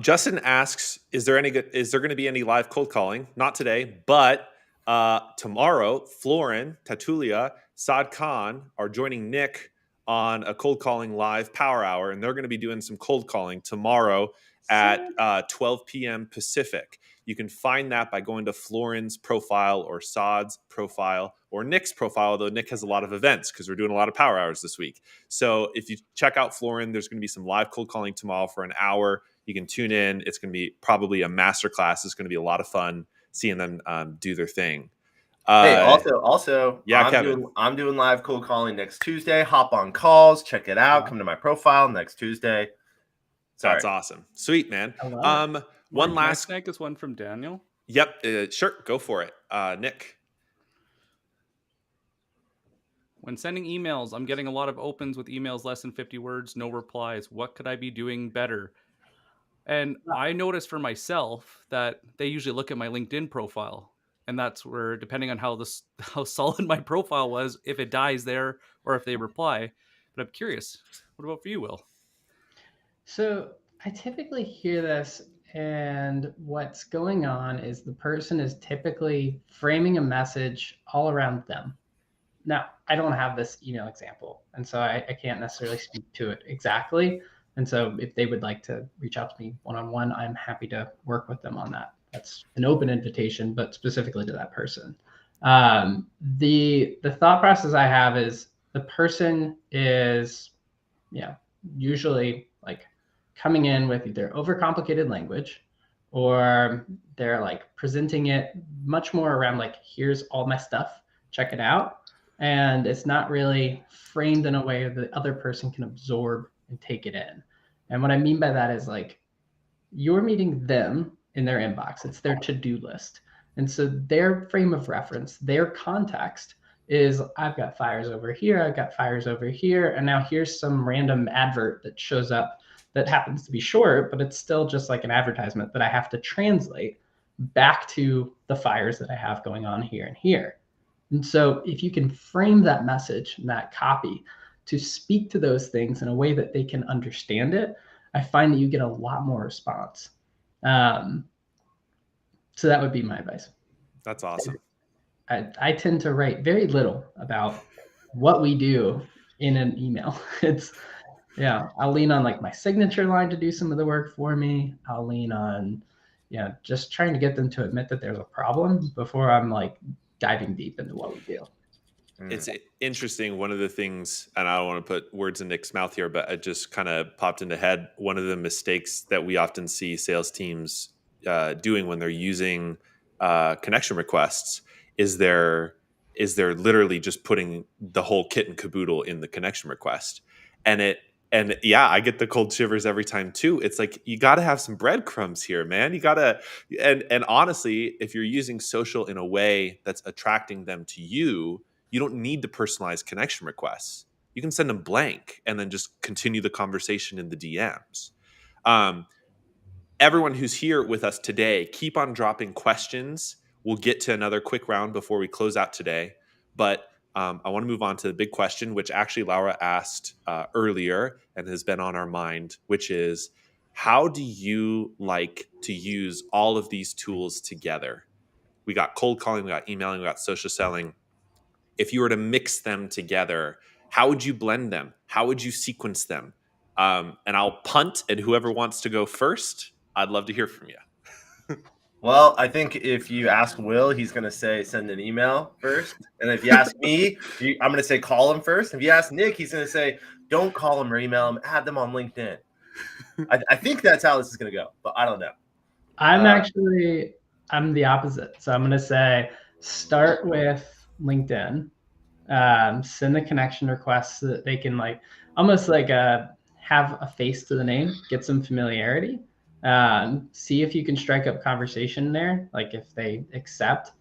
Justin asks, is there going to be any live cold calling? Not today, but tomorrow, Florin, Tatulia, Saad Khan are joining Nick on a cold calling live power hour, and they're going to be doing some cold calling tomorrow at 12 p.m. Pacific. You can find that by going to Florin's profile or Saad's profile or Nick's profile, although Nick has a lot of events because we're doing a lot of power hours this week. So if you check out Florin, there's going to be some live cold calling tomorrow for an hour. You can tune in. It's going to be probably a masterclass. It's going to be a lot of fun seeing them do their thing. Hey, also, yeah, Kevin. I'm doing live cold calling next Tuesday. Hop on calls, check it out. Come to my profile next Tuesday. Sorry. That's awesome. Sweet, man. One last snack is one from Daniel. Yep. Sure. Go for it. Nick. When sending emails, I'm getting a lot of opens with emails less than 50 words, no replies. What could I be doing better? And I noticed for myself that they usually look at my LinkedIn profile. And that's where, depending on how solid my profile was, if it dies there or if they reply. But I'm curious, what about for you, Will? So I typically hear this, and what's going on is the person is typically framing a message all around them. Now, I don't have this email example, and so I can't necessarily speak to it exactly. And so if they would like to reach out to me one-on-one, I'm happy to work with them on that. That's an open invitation, but specifically to that person. The thought process I have is the person is, usually like coming in with either overcomplicated language, or they're like presenting it much more around like, here's all my stuff, check it out. And it's not really framed in a way that the other person can absorb and take it in. And what I mean by that is like, you're meeting them in their inbox. It's their to-do list. And so their frame of reference, their context is, I've got fires over here, I've got fires over here, and now here's some random advert that shows up that happens to be short, but it's still just like an advertisement that I have to translate back to the fires that I have going on here and here. And so if you can frame that message and that copy to speak to those things in a way that they can understand it, I find that you get a lot more response. So that would be my advice. That's awesome. I tend to write very little about what we do in an email. I'll lean on like my signature line to do some of the work for me. I'll lean on, just trying to get them to admit that there's a problem before I'm like diving deep into what we do. It's interesting. One of the things, and I don't want to put words in Nick's mouth here, but it just kind of popped into head. One of the mistakes that we often see sales teams doing when they're using connection requests is they're literally just putting the whole kit and caboodle in the connection request. And I get the cold shivers every time too. It's like, you got to have some breadcrumbs here, man. You got to, and honestly, if you're using social in a way that's attracting them to you, you don't need to personalize connection requests. You can send them blank and then just continue the conversation in the DMs. Everyone who's here with us today, keep on dropping questions. We'll get to another quick round before we close out today. But I want to move on to the big question, which actually Laura asked earlier and has been on our mind, which is, how do you like to use all of these tools together? We got cold calling, we got emailing, we got social selling. If you were to mix them together, how would you blend them? How would you sequence them? And I'll punt, and whoever wants to go first, I'd love to hear from you. Well, I think if you ask Will, he's going to say send an email first. And if you ask me, I'm going to say call him first. If you ask Nick, he's going to say don't call him or email him, add them on LinkedIn. I think that's how this is going to go, but I don't know. I'm the opposite. So I'm going to say start with LinkedIn, send the connection requests so that they can like almost like have a face to the name, get some familiarity. See if you can strike up conversation there, like if they accept.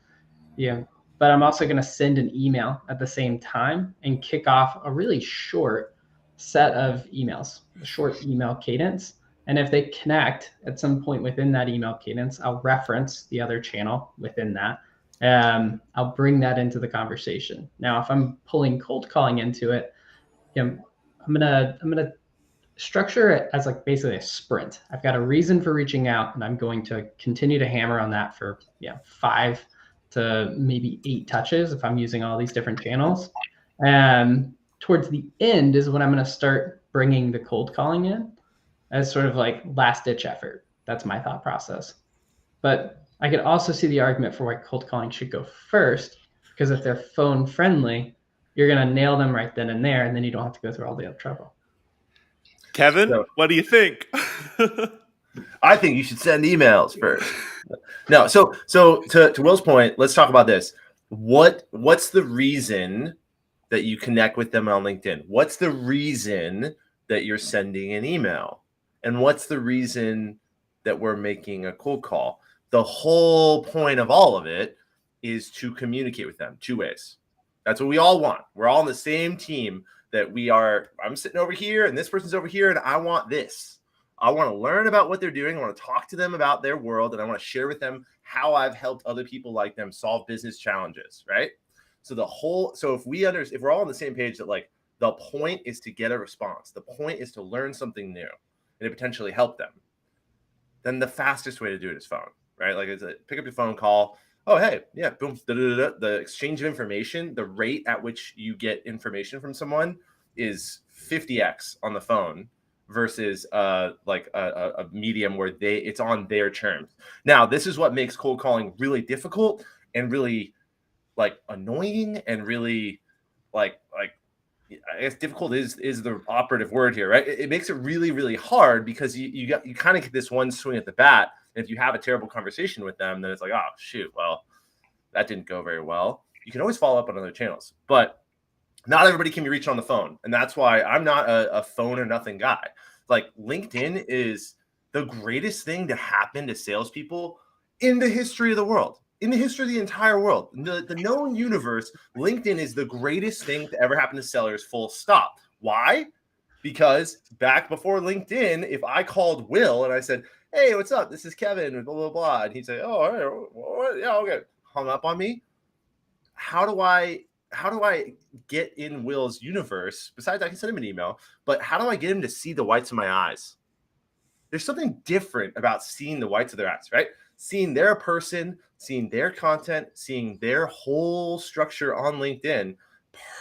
But I'm also going to send an email at the same time and kick off a really short set of emails, a short email cadence. And if they connect at some point within that email cadence, I'll reference the other channel within that. I'll bring that into the conversation. Now, if I'm pulling cold calling into it, I'm gonna structure it as like basically a sprint. I've got a reason for reaching out, and I'm going to continue to hammer on that for 5 to maybe 8 touches if I'm using all these different channels. Towards the end is when I'm going to start bringing the cold calling in as sort of like last ditch effort. That's my thought process. But I could also see the argument for why cold calling should go first, because if they're phone friendly, you're going to nail them right then and there, and then you don't have to go through all the other trouble. Kevin, what do you think? I think you should send emails first. No, so to Will's point, let's talk about this. What's the reason that you connect with them on LinkedIn? What's the reason that you're sending an email? And what's the reason that we're making a cold call? The whole point of all of it is to communicate with them 2 ways. That's what we all want. We're all on the same team, that I'm sitting over here and this person's over here, and I want this. I want to learn about what they're doing. I want to talk to them about their world, and I want to share with them how I've helped other people like them solve business challenges, right? So if we're all on the same page that like the point is to get a response, the point is to learn something new and to potentially help them, then the fastest way to do it is phone, right? Like it's pick up your phone, call. Oh, hey, yeah, boom, the exchange of information, the rate at which you get information from someone is 50x on the phone versus like a medium where it's on their terms. Now, this is what makes cold calling really difficult and really like annoying and really like I guess difficult is the operative word here, right? It makes it really, really hard because you kind of get this one swing at the bat. And if you have a terrible conversation with them, then it's like, oh shoot, well, that didn't go very well. You can always follow up on other channels, but not everybody can be reached on the phone. And that's why I'm not a phone or nothing guy. Like LinkedIn is the greatest thing to happen to salespeople in the history of the world, in the history of the entire world. The known universe, LinkedIn is the greatest thing to ever happen to sellers, full stop. Why? Because back before LinkedIn, if I called Will and I said, hey, what's up? This is Kevin, blah, blah, blah. And he'd say, oh, all right, what? Yeah, okay. Hung up on me. How do I get in Will's universe? Besides, I can send him an email, but how do I get him to see the whites of my eyes? There's something different about seeing the whites of their eyes, right? Seeing their person, seeing their content, seeing their whole structure on LinkedIn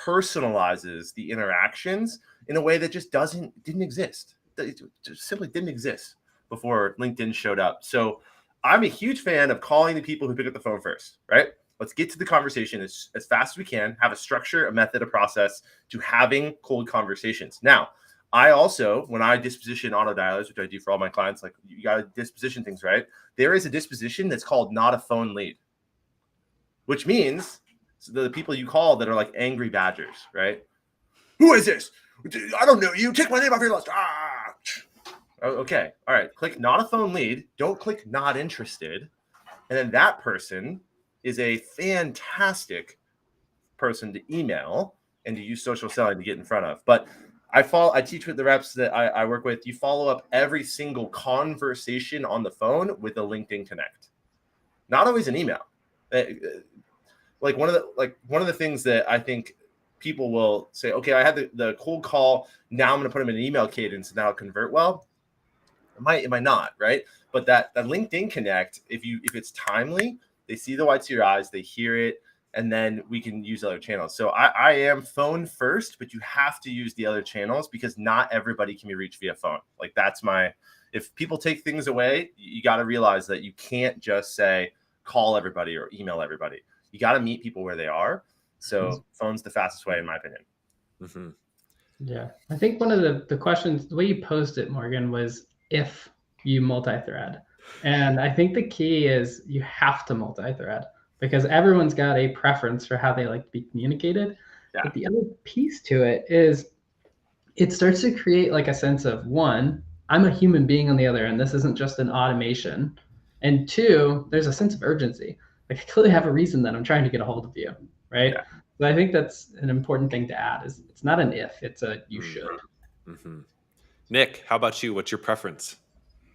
personalizes the interactions in a way that just didn't exist. It just simply didn't exist before LinkedIn showed up. So I'm a huge fan of calling the people who pick up the phone first, right? Let's get to the conversation as fast as we can, have a structure, a method, a process to having cold conversations. Now, I also, when I disposition auto dialers, which I do for all my clients, like you got to disposition things, right? There is a disposition that's called not a phone lead, which means the people you call that are like angry badgers, right? Who is this? I don't know you. Take my name off your list. Ah. Okay. All right. Click not a phone lead. Don't click not interested. And then that person is a fantastic person to email and to use social selling to get in front of. But I teach with the reps that I work with. You follow up every single conversation on the phone with a LinkedIn Connect, not always an email. Like one of the things that I think people will say, okay, I had the cold call. Now I'm going to put them in an email cadence and that'll convert well. It might not, right? But that LinkedIn Connect, if it's timely, they see the whites of your eyes, they hear it, and then we can use other channels. So I am phone first, but you have to use the other channels because not everybody can be reached via phone. Like if people take things away, you got to realize that you can't just say call everybody or email everybody. You got to meet people where they are. So phone's the fastest way, in my opinion. Mm-hmm. Yeah. I think one of the questions, the way you posed it, Morgan, was if you multi-thread. And I think the key is you have to multi-thread because everyone's got a preference for how they like to be communicated. Yeah. But the other piece to it is it starts to create like a sense of, one, I'm a human being on the other end. This isn't just an automation. And two, there's a sense of urgency. Like I clearly have a reason that I'm trying to get a hold of you, right? Yeah. So I think that's an important thing to add is it's not an if, it's a you should. Mm-hmm. Nick, how about you? What's your preference?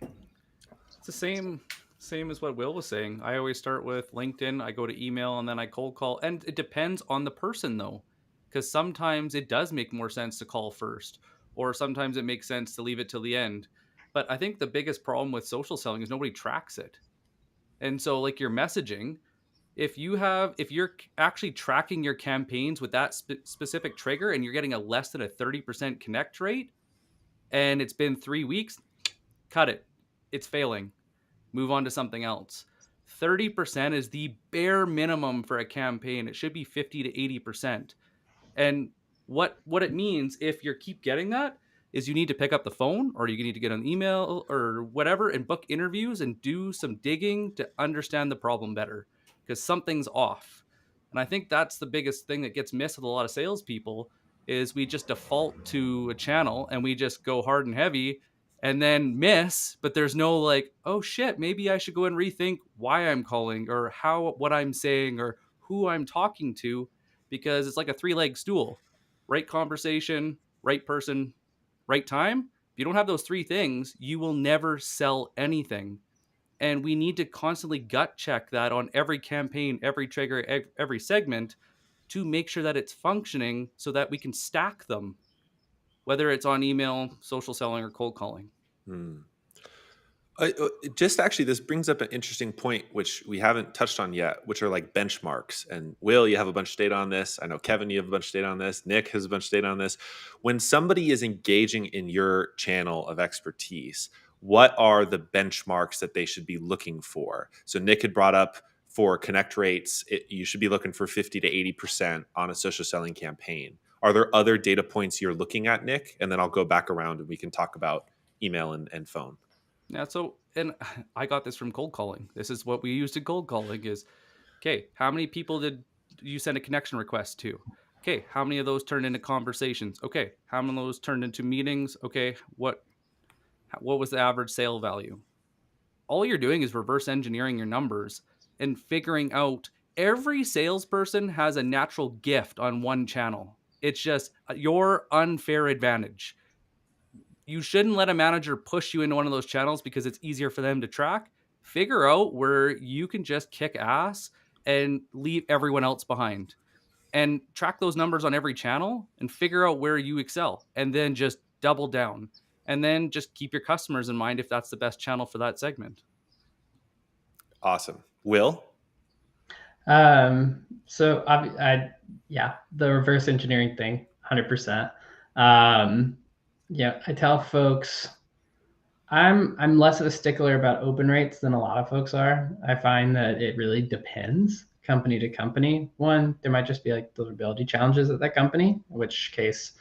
It's the same as what Will was saying. I always start with LinkedIn. I go to email and then I cold call. And it depends on the person though, because sometimes it does make more sense to call first, or sometimes it makes sense to leave it till the end. But I think the biggest problem with social selling is nobody tracks it. And so like your messaging, if you're actually tracking your campaigns with that specific trigger and you're getting a less than a 30% connect rate and it's been 3 weeks, cut it. It's failing. Move on to something else. 30% is the bare minimum for a campaign. It should be 50 to 80%. And what it means if you keep getting that is you need to pick up the phone or you need to get an email or whatever and book interviews and do some digging to understand the problem better because something's off. And I think that's the biggest thing that gets missed with a lot of salespeople is we just default to a channel and we just go hard and heavy and then miss, but there's no like, oh shit, maybe I should go and rethink why I'm calling or what I'm saying or who I'm talking to, because it's like a 3-leg stool. Right conversation, right person, right time. If you don't have those 3 things, you will never sell anything. And we need to constantly gut check that on every campaign, every trigger, every segment to make sure that it's functioning so that we can stack them, whether it's on email, social selling, or cold calling. Just actually, this brings up an interesting point, which we haven't touched on yet, which are like benchmarks. And Will, you have a bunch of data on this. I know, Kevin, you have a bunch of data on this. Nick has a bunch of data on this. When somebody is engaging in your channel of expertise, what are the benchmarks that they should be looking for? So Nick had brought up for connect rates, you should be looking for 50 to 80% on a social selling campaign. Are there other data points you're looking at, Nick? And then I'll go back around and we can talk about email and phone. Yeah. So, and I got this from cold calling. This is what we used in cold calling is, okay, how many people did you send a connection request to? Okay, how many of those turned into conversations? Okay, how many of those turned into meetings? Okay, what was the average sale value? All you're doing is reverse engineering your numbers and figuring out every salesperson has a natural gift on one channel. It's just your unfair advantage. You shouldn't let a manager push you into one of those channels because it's easier for them to track. Figure out where you can just kick ass and leave everyone else behind, and track those numbers on every channel and figure out where you excel, and then just double down, and then just keep your customers in mind if that's the best channel for that segment. Awesome. Will? So yeah, the reverse engineering thing, 100%. Yeah, I tell folks I'm less of a stickler about open rates than a lot of folks are. I find that it really depends company to company. One, there might just be like deliverability challenges at that company, in which case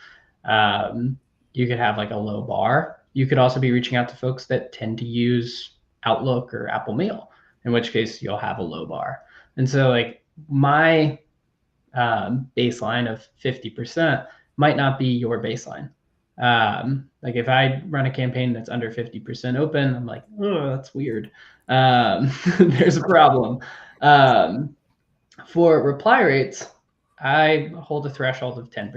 you could have like a low bar. You could also be reaching out to folks that tend to use Outlook or Apple Mail, in which case you'll have a low bar. And so like my baseline of 50% might not be your baseline. Like if I run a campaign that's under 50% open, I'm like, oh, that's weird. There's a problem. For reply rates, I hold a threshold of 10%.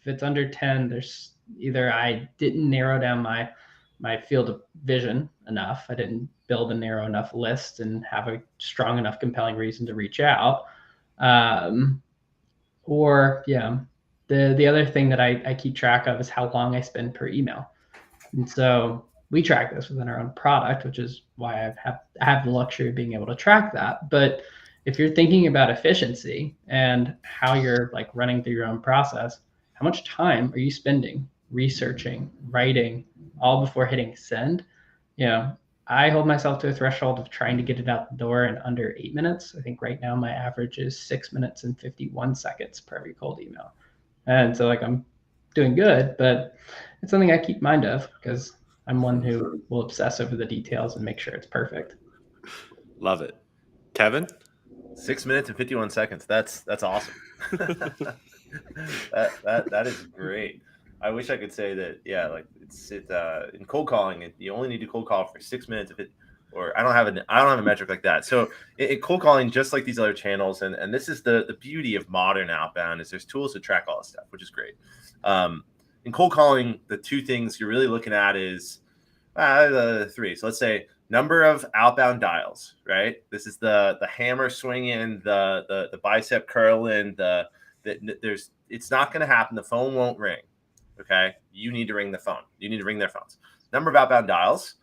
If it's under 10, there's either I didn't narrow down my field of vision enough. I didn't build a narrow enough list and have a strong enough compelling reason to reach out. Or yeah, the other thing that I keep track of is how long I spend per email. And so we track this within our own product, which is why I have the luxury of being able to track that. But if you're thinking about efficiency and how you're like running through your own process, how much time are you spending researching, writing, all before hitting send? You know, I hold myself to a threshold of trying to get it out the door in under 8 minutes. I think right now my average is 6 minutes and 51 seconds per every cold email. And so like I'm doing good, but it's something I keep mind of because I'm one who will obsess over the details and make sure it's perfect. Love it. Kevin? 6 minutes and 51 seconds. That's awesome. that is great. I wish I could say that. Yeah, like it's in cold calling, you only need to cold call for 6 minutes if it. Or I don't have a metric like that. So in cold calling, just like these other channels, and this is the beauty of modern outbound is there's tools to track all this stuff, which is great. In cold calling, the two things you're really looking at is three. So let's say number of outbound dials, right? This is the hammer swinging, the bicep curling, it's not going to happen. The phone won't ring. Okay. You need to ring the phone. You need to ring their phones. Number of outbound dials,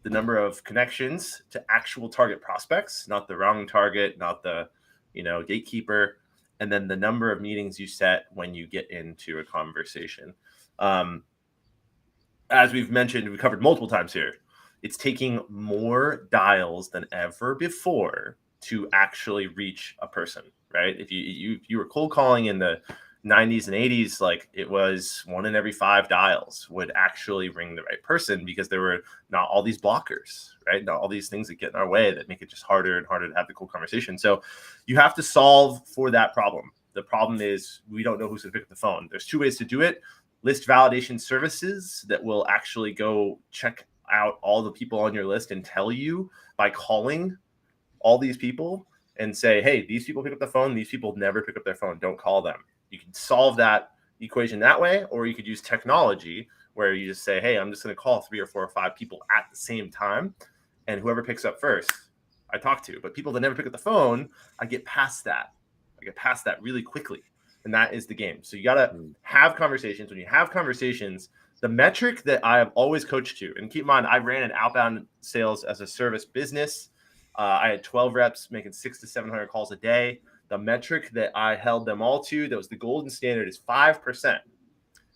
the number of connections to actual target prospects, not the wrong target, not the, gatekeeper. And then the number of meetings you set when you get into a conversation. As we've mentioned, we covered multiple times here, it's taking more dials than ever before to actually reach a person, right? If you were cold calling in the 90s and 80s, like it was 1 in every 5 dials would actually ring the right person because there were not all these blockers, right? Not all these things that get in our way that make it just harder and harder to have the cool conversation. So you have to solve for that problem. The problem is we don't know who's going to pick up the phone. There's 2 ways to do it. List validation services that will actually go check out all the people on your list and tell you by calling all these people and say, hey, these people pick up the phone. These people never pick up their phone. Don't call them. You can solve that equation that way, or you could use technology where you just say, hey, I'm just going to call 3 or 4 or 5 people at the same time. And whoever picks up first, I talk to. But people that never pick up the phone, I get past that. I get past that really quickly. And that is the game. So you got to have conversations. When you have conversations, the metric that I have always coached to, and keep in mind, I ran an outbound sales as a service business. I had 12 reps making 600 to 700 calls a day. The metric that I held them all to, that was the golden standard, is 5%.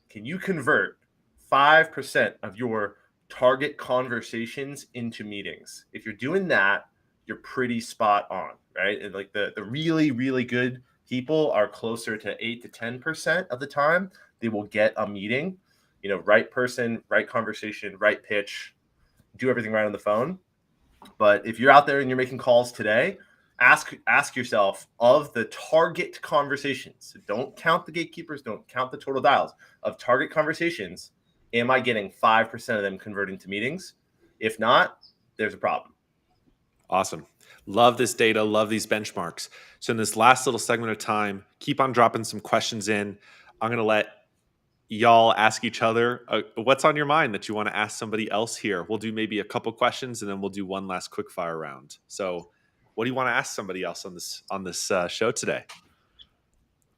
Can you convert 5% of your target conversations into meetings? If you're doing that, you're pretty spot on, right? And like the really, really good people are closer to 8 to 10% of the time they will get a meeting, right person, right conversation, right pitch, do everything right on the phone. But if you're out there and you're making calls today, ask yourself, of the target conversations, don't count the gatekeepers, don't count the total dials, of target conversations, am I getting 5% of them converting to meetings? If not, there's a problem. Awesome. Love this data. Love these benchmarks. So in this last little segment of time, keep on dropping some questions in. I'm going to let y'all ask each other what's on your mind that you want to ask somebody else here. We'll do maybe a couple questions and then we'll do one last quick fire round. So what do you want to ask somebody else on this show today?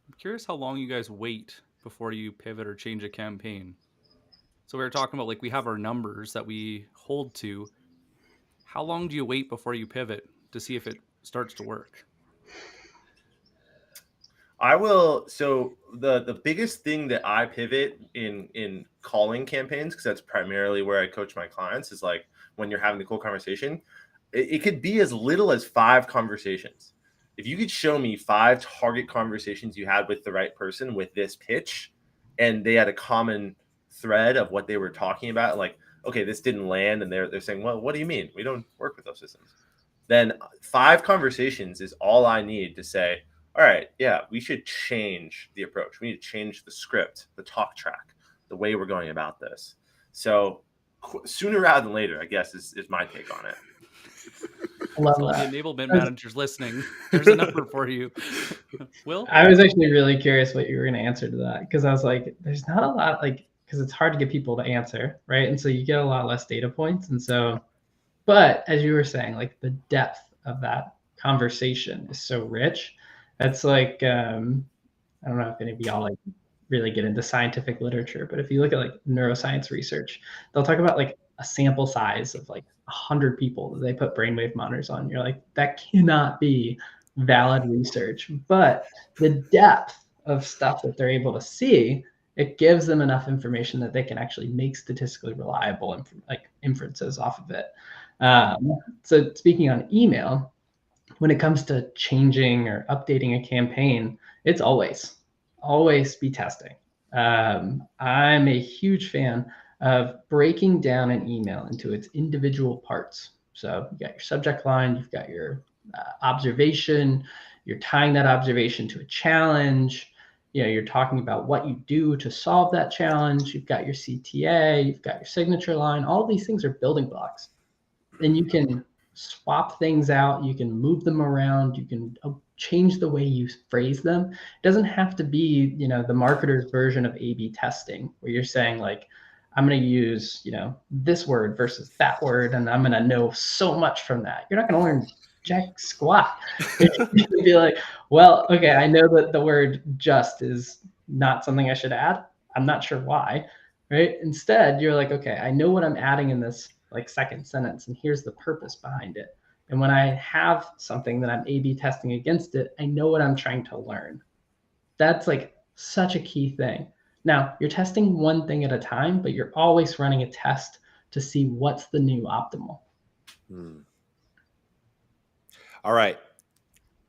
I'm curious how long you guys wait before you pivot or change a campaign. So we were talking about, like, we have our numbers that we hold to. How long do you wait before you pivot to see if it starts to work? I will. So the biggest thing that I pivot in calling campaigns, because that's primarily where I coach my clients, is like when you're having the cool conversation, it could be as little as 5 conversations. If you could show me 5 target conversations you had with the right person with this pitch, and they had a common thread of what they were talking about, like, okay, this didn't land, and they're saying, well, what do you mean? We don't work with those systems. Then 5 conversations is all I need to say, all right, yeah, we should change the approach. We need to change the script, the talk track, the way we're going about this. So sooner rather than later, I guess, is my take on it. Love so that. The enablement managers listening, there's a number for you. Will? I was actually really curious what you were going to answer to that, because I was like, there's not a lot, like, because it's hard to get people to answer, right? And so you get a lot less data points. And so, but as you were saying, like, the depth of that conversation is so rich. That's like, I don't know if any of y'all like really get into scientific literature, but if you look at like neuroscience research, they'll talk about like a sample size of like 100 people that they put brainwave monitors on. You're like, that cannot be valid research. But the depth of stuff that they're able to see, it gives them enough information that they can actually make statistically reliable like inferences off of it. So speaking on email, when it comes to changing or updating a campaign, it's always be testing. I'm a huge fan of breaking down an email into its individual parts. So you got your subject line, you've got your observation, you're tying that observation to a challenge. You're talking about what you do to solve that challenge. You've got your CTA, you've got your signature line. All these things are building blocks. And you can swap things out, you can move them around, you can change the way you phrase them. It doesn't have to be, the marketer's version of A/B testing, where you're saying like, I'm going to use, this word versus that word, and I'm going to know so much from that. You're not going to learn jack squat. You'd be like, well, okay, I know that the word just is not something I should add. I'm not sure why, right? Instead, you're like, okay, I know what I'm adding in this like second sentence, and here's the purpose behind it. And when I have something that I'm A/B testing against it, I know what I'm trying to learn. That's like such a key thing. Now, you're testing one thing at a time, but you're always running a test to see what's the new optimal. All right.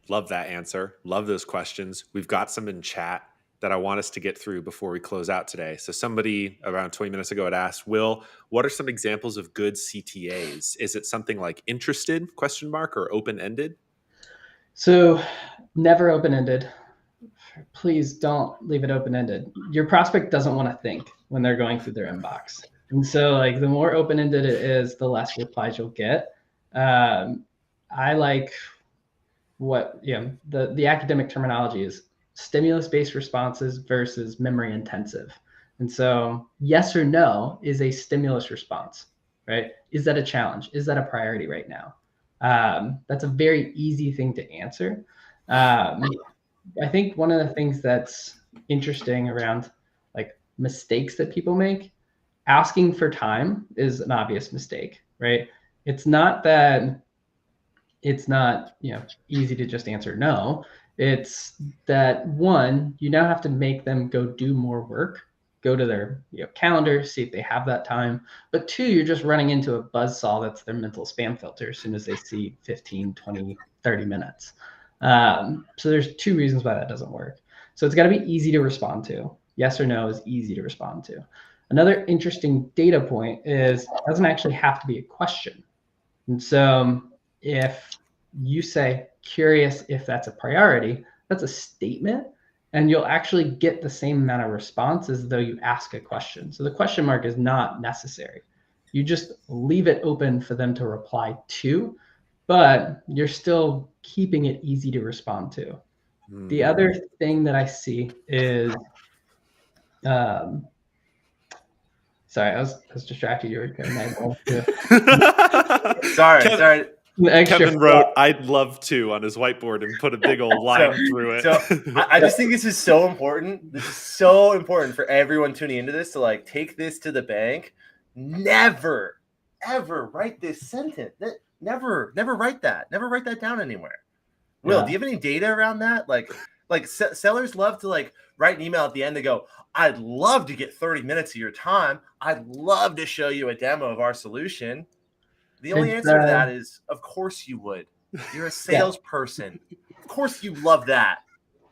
Love that answer. Love those questions. We've got some in chat that I want us to get through before we close out today. So somebody around 20 minutes ago had asked, Will, what are some examples of good CTAs? Is it something like interested ? Or open-ended? So never open-ended. Please don't leave it open-ended. Your prospect doesn't want to think when they're going through their inbox. And so like the more open-ended it is, the less replies you'll get. I like what, the academic terminology is stimulus-based responses versus memory intensive. And so yes or no is a stimulus response, right? Is that a challenge? Is that a priority right now? That's a very easy thing to answer. I think one of the things that's interesting around like mistakes that people make, asking for time is an obvious mistake, right? It's not that it's not, easy to just answer no. It's that one, you now have to make them go do more work, go to their calendar, see if they have that time. But 2, you're just running into a buzzsaw that's their mental spam filter as soon as they see 15, 20, 30 minutes. So there's 2 reasons why that doesn't work. So it's got to be easy to respond to. Yes or no is easy to respond to. Another interesting data point is it doesn't actually have to be a question. And so if you say curious if that's a priority, that's a statement, and you'll actually get the same amount of response as though you ask a question. So the question mark is not necessary. You just leave it open for them to reply to, but you're still keeping it easy to respond to. The other thing that I see is, sorry, I was distracted. You were sorry. Kevin wrote, "I'd love to" on his whiteboard and put a big old line through it. So I just think this is so important. This is so important for everyone tuning into this to like take this to the bank. Never, ever write this sentence. Never write that. Never write that down anywhere. Will, do you have any data around that? Like sellers love to like write an email at the end and go, "I'd love to get 30 minutes of your time. I'd love to show you a demo of our solution." The only answer to that is, of course you would. You're a salesperson. Of course you love that.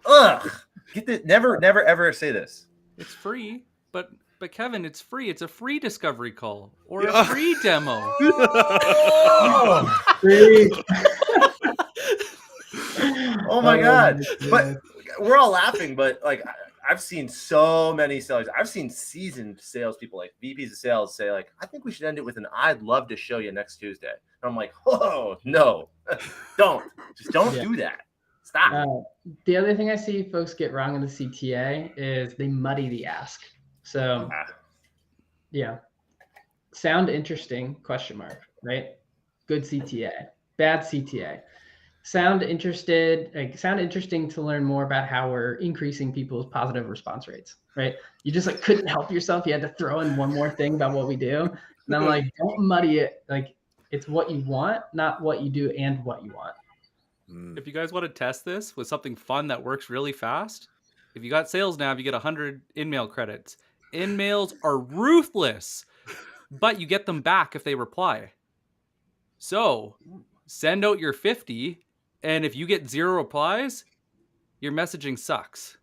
Ugh. Get this. Never, ever say this. It's free, but Kevin, it's free. It's a free discovery call or a free demo. Free. Oh my God. But we're all laughing, but like I've seen so many sellers. I've seen seasoned salespeople, like VPs of sales, say like, "I think we should end it with an I'd love to show you next Tuesday." And I'm like, "Oh no, don't do that. Stop." The other thing I see folks get wrong in the CTA is they muddy the ask. So yeah, sound interesting, question mark, right? Good CTA, bad CTA. Sound interesting to learn more about how we're increasing people's positive response rates, right? You just like couldn't help yourself. You had to throw in one more thing about what we do. And I'm like, don't muddy it. Like it's what you want, not what you do and what you want. If you guys want to test this with something fun that works really fast, if you got Sales Nav, you get 100 InMail credits. InMails are ruthless, but you get them back if they reply. So send out your 50. And if you get 0 replies, your messaging sucks.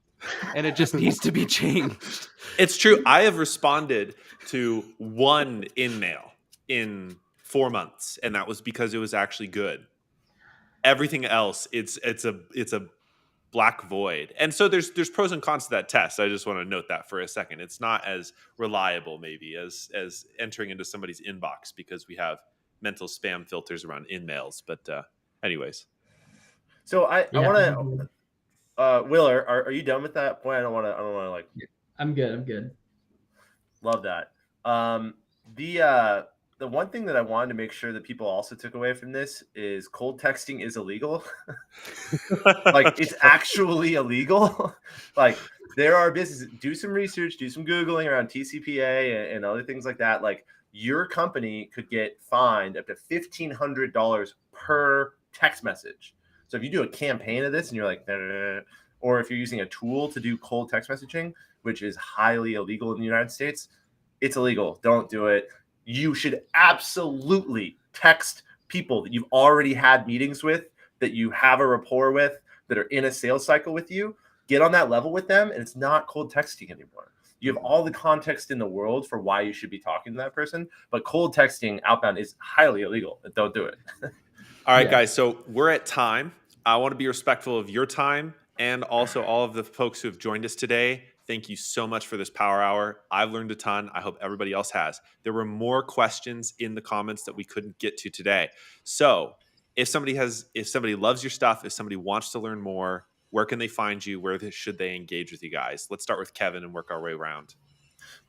And it just needs to be changed. It's true. I have responded to 1 InMail in 4 months, and that was because it was actually good. Everything else, it's a black void. And so there's pros and cons to that test. I just want to note that for a second. It's not as reliable maybe as entering into somebody's inbox because we have mental spam filters around InMails. But anyways. So I want to, Will, are you done with that point? I don't want to like. I'm good. Love that. The one thing that I wanted to make sure that people also took away from this is cold texting is illegal. Like it's actually illegal. Like there are businesses, do some research, do some Googling around TCPA and other things like that. Like your company could get fined up to $1,500 per text message. So if you do a campaign of this and you're like, or if you're using a tool to do cold text messaging, which is highly illegal in the United States, it's illegal. Don't do it. You should absolutely text people that you've already had meetings with, that you have a rapport with, that are in a sales cycle with you. Get on that level with them, and it's not cold texting anymore. You have all the context in the world for why you should be talking to that person, but cold texting outbound is highly illegal. Don't do it. All right, guys. So we're at time. I want to be respectful of your time and also all of the folks who have joined us today. Thank you so much for this power hour. I've learned a ton. I hope everybody else has. There were more questions in the comments that we couldn't get to today. So if somebody loves your stuff, if somebody wants to learn more, where can they find you? Where should they engage with you guys? Let's start with Kevin and work our way around.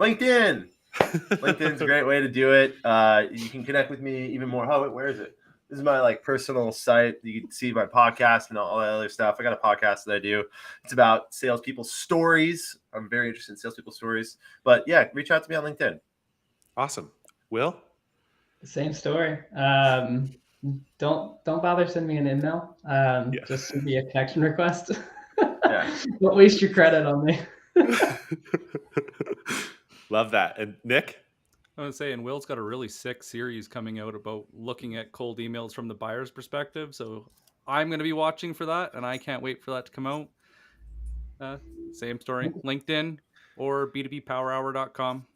LinkedIn. LinkedIn's a great way to do it. You can connect with me even more. Where is it? This is my like personal site. You can see my podcast and all that other stuff. I got a podcast that I do. It's about salespeople stories. I'm very interested in salespeople stories. But yeah, reach out to me on LinkedIn. Awesome. Will? Same story. Don't bother sending me an email. Just send me a connection request. Don't waste your credit on me. Love that. And Nick? I was saying, Will's got a really sick series coming out about looking at cold emails from the buyer's perspective. So I'm going to be watching for that, and I can't wait for that to come out. Same story, LinkedIn or b2bpowerhour.com.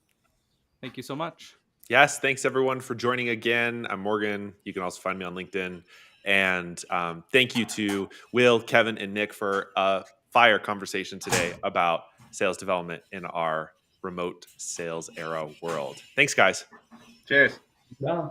Thank you so much. Yes, thanks everyone for joining again. I'm Morgan. You can also find me on LinkedIn. And thank you to Will, Kevin, and Nick for a fire conversation today about sales development in our remote sales era world. Thanks, guys. Cheers. Yeah.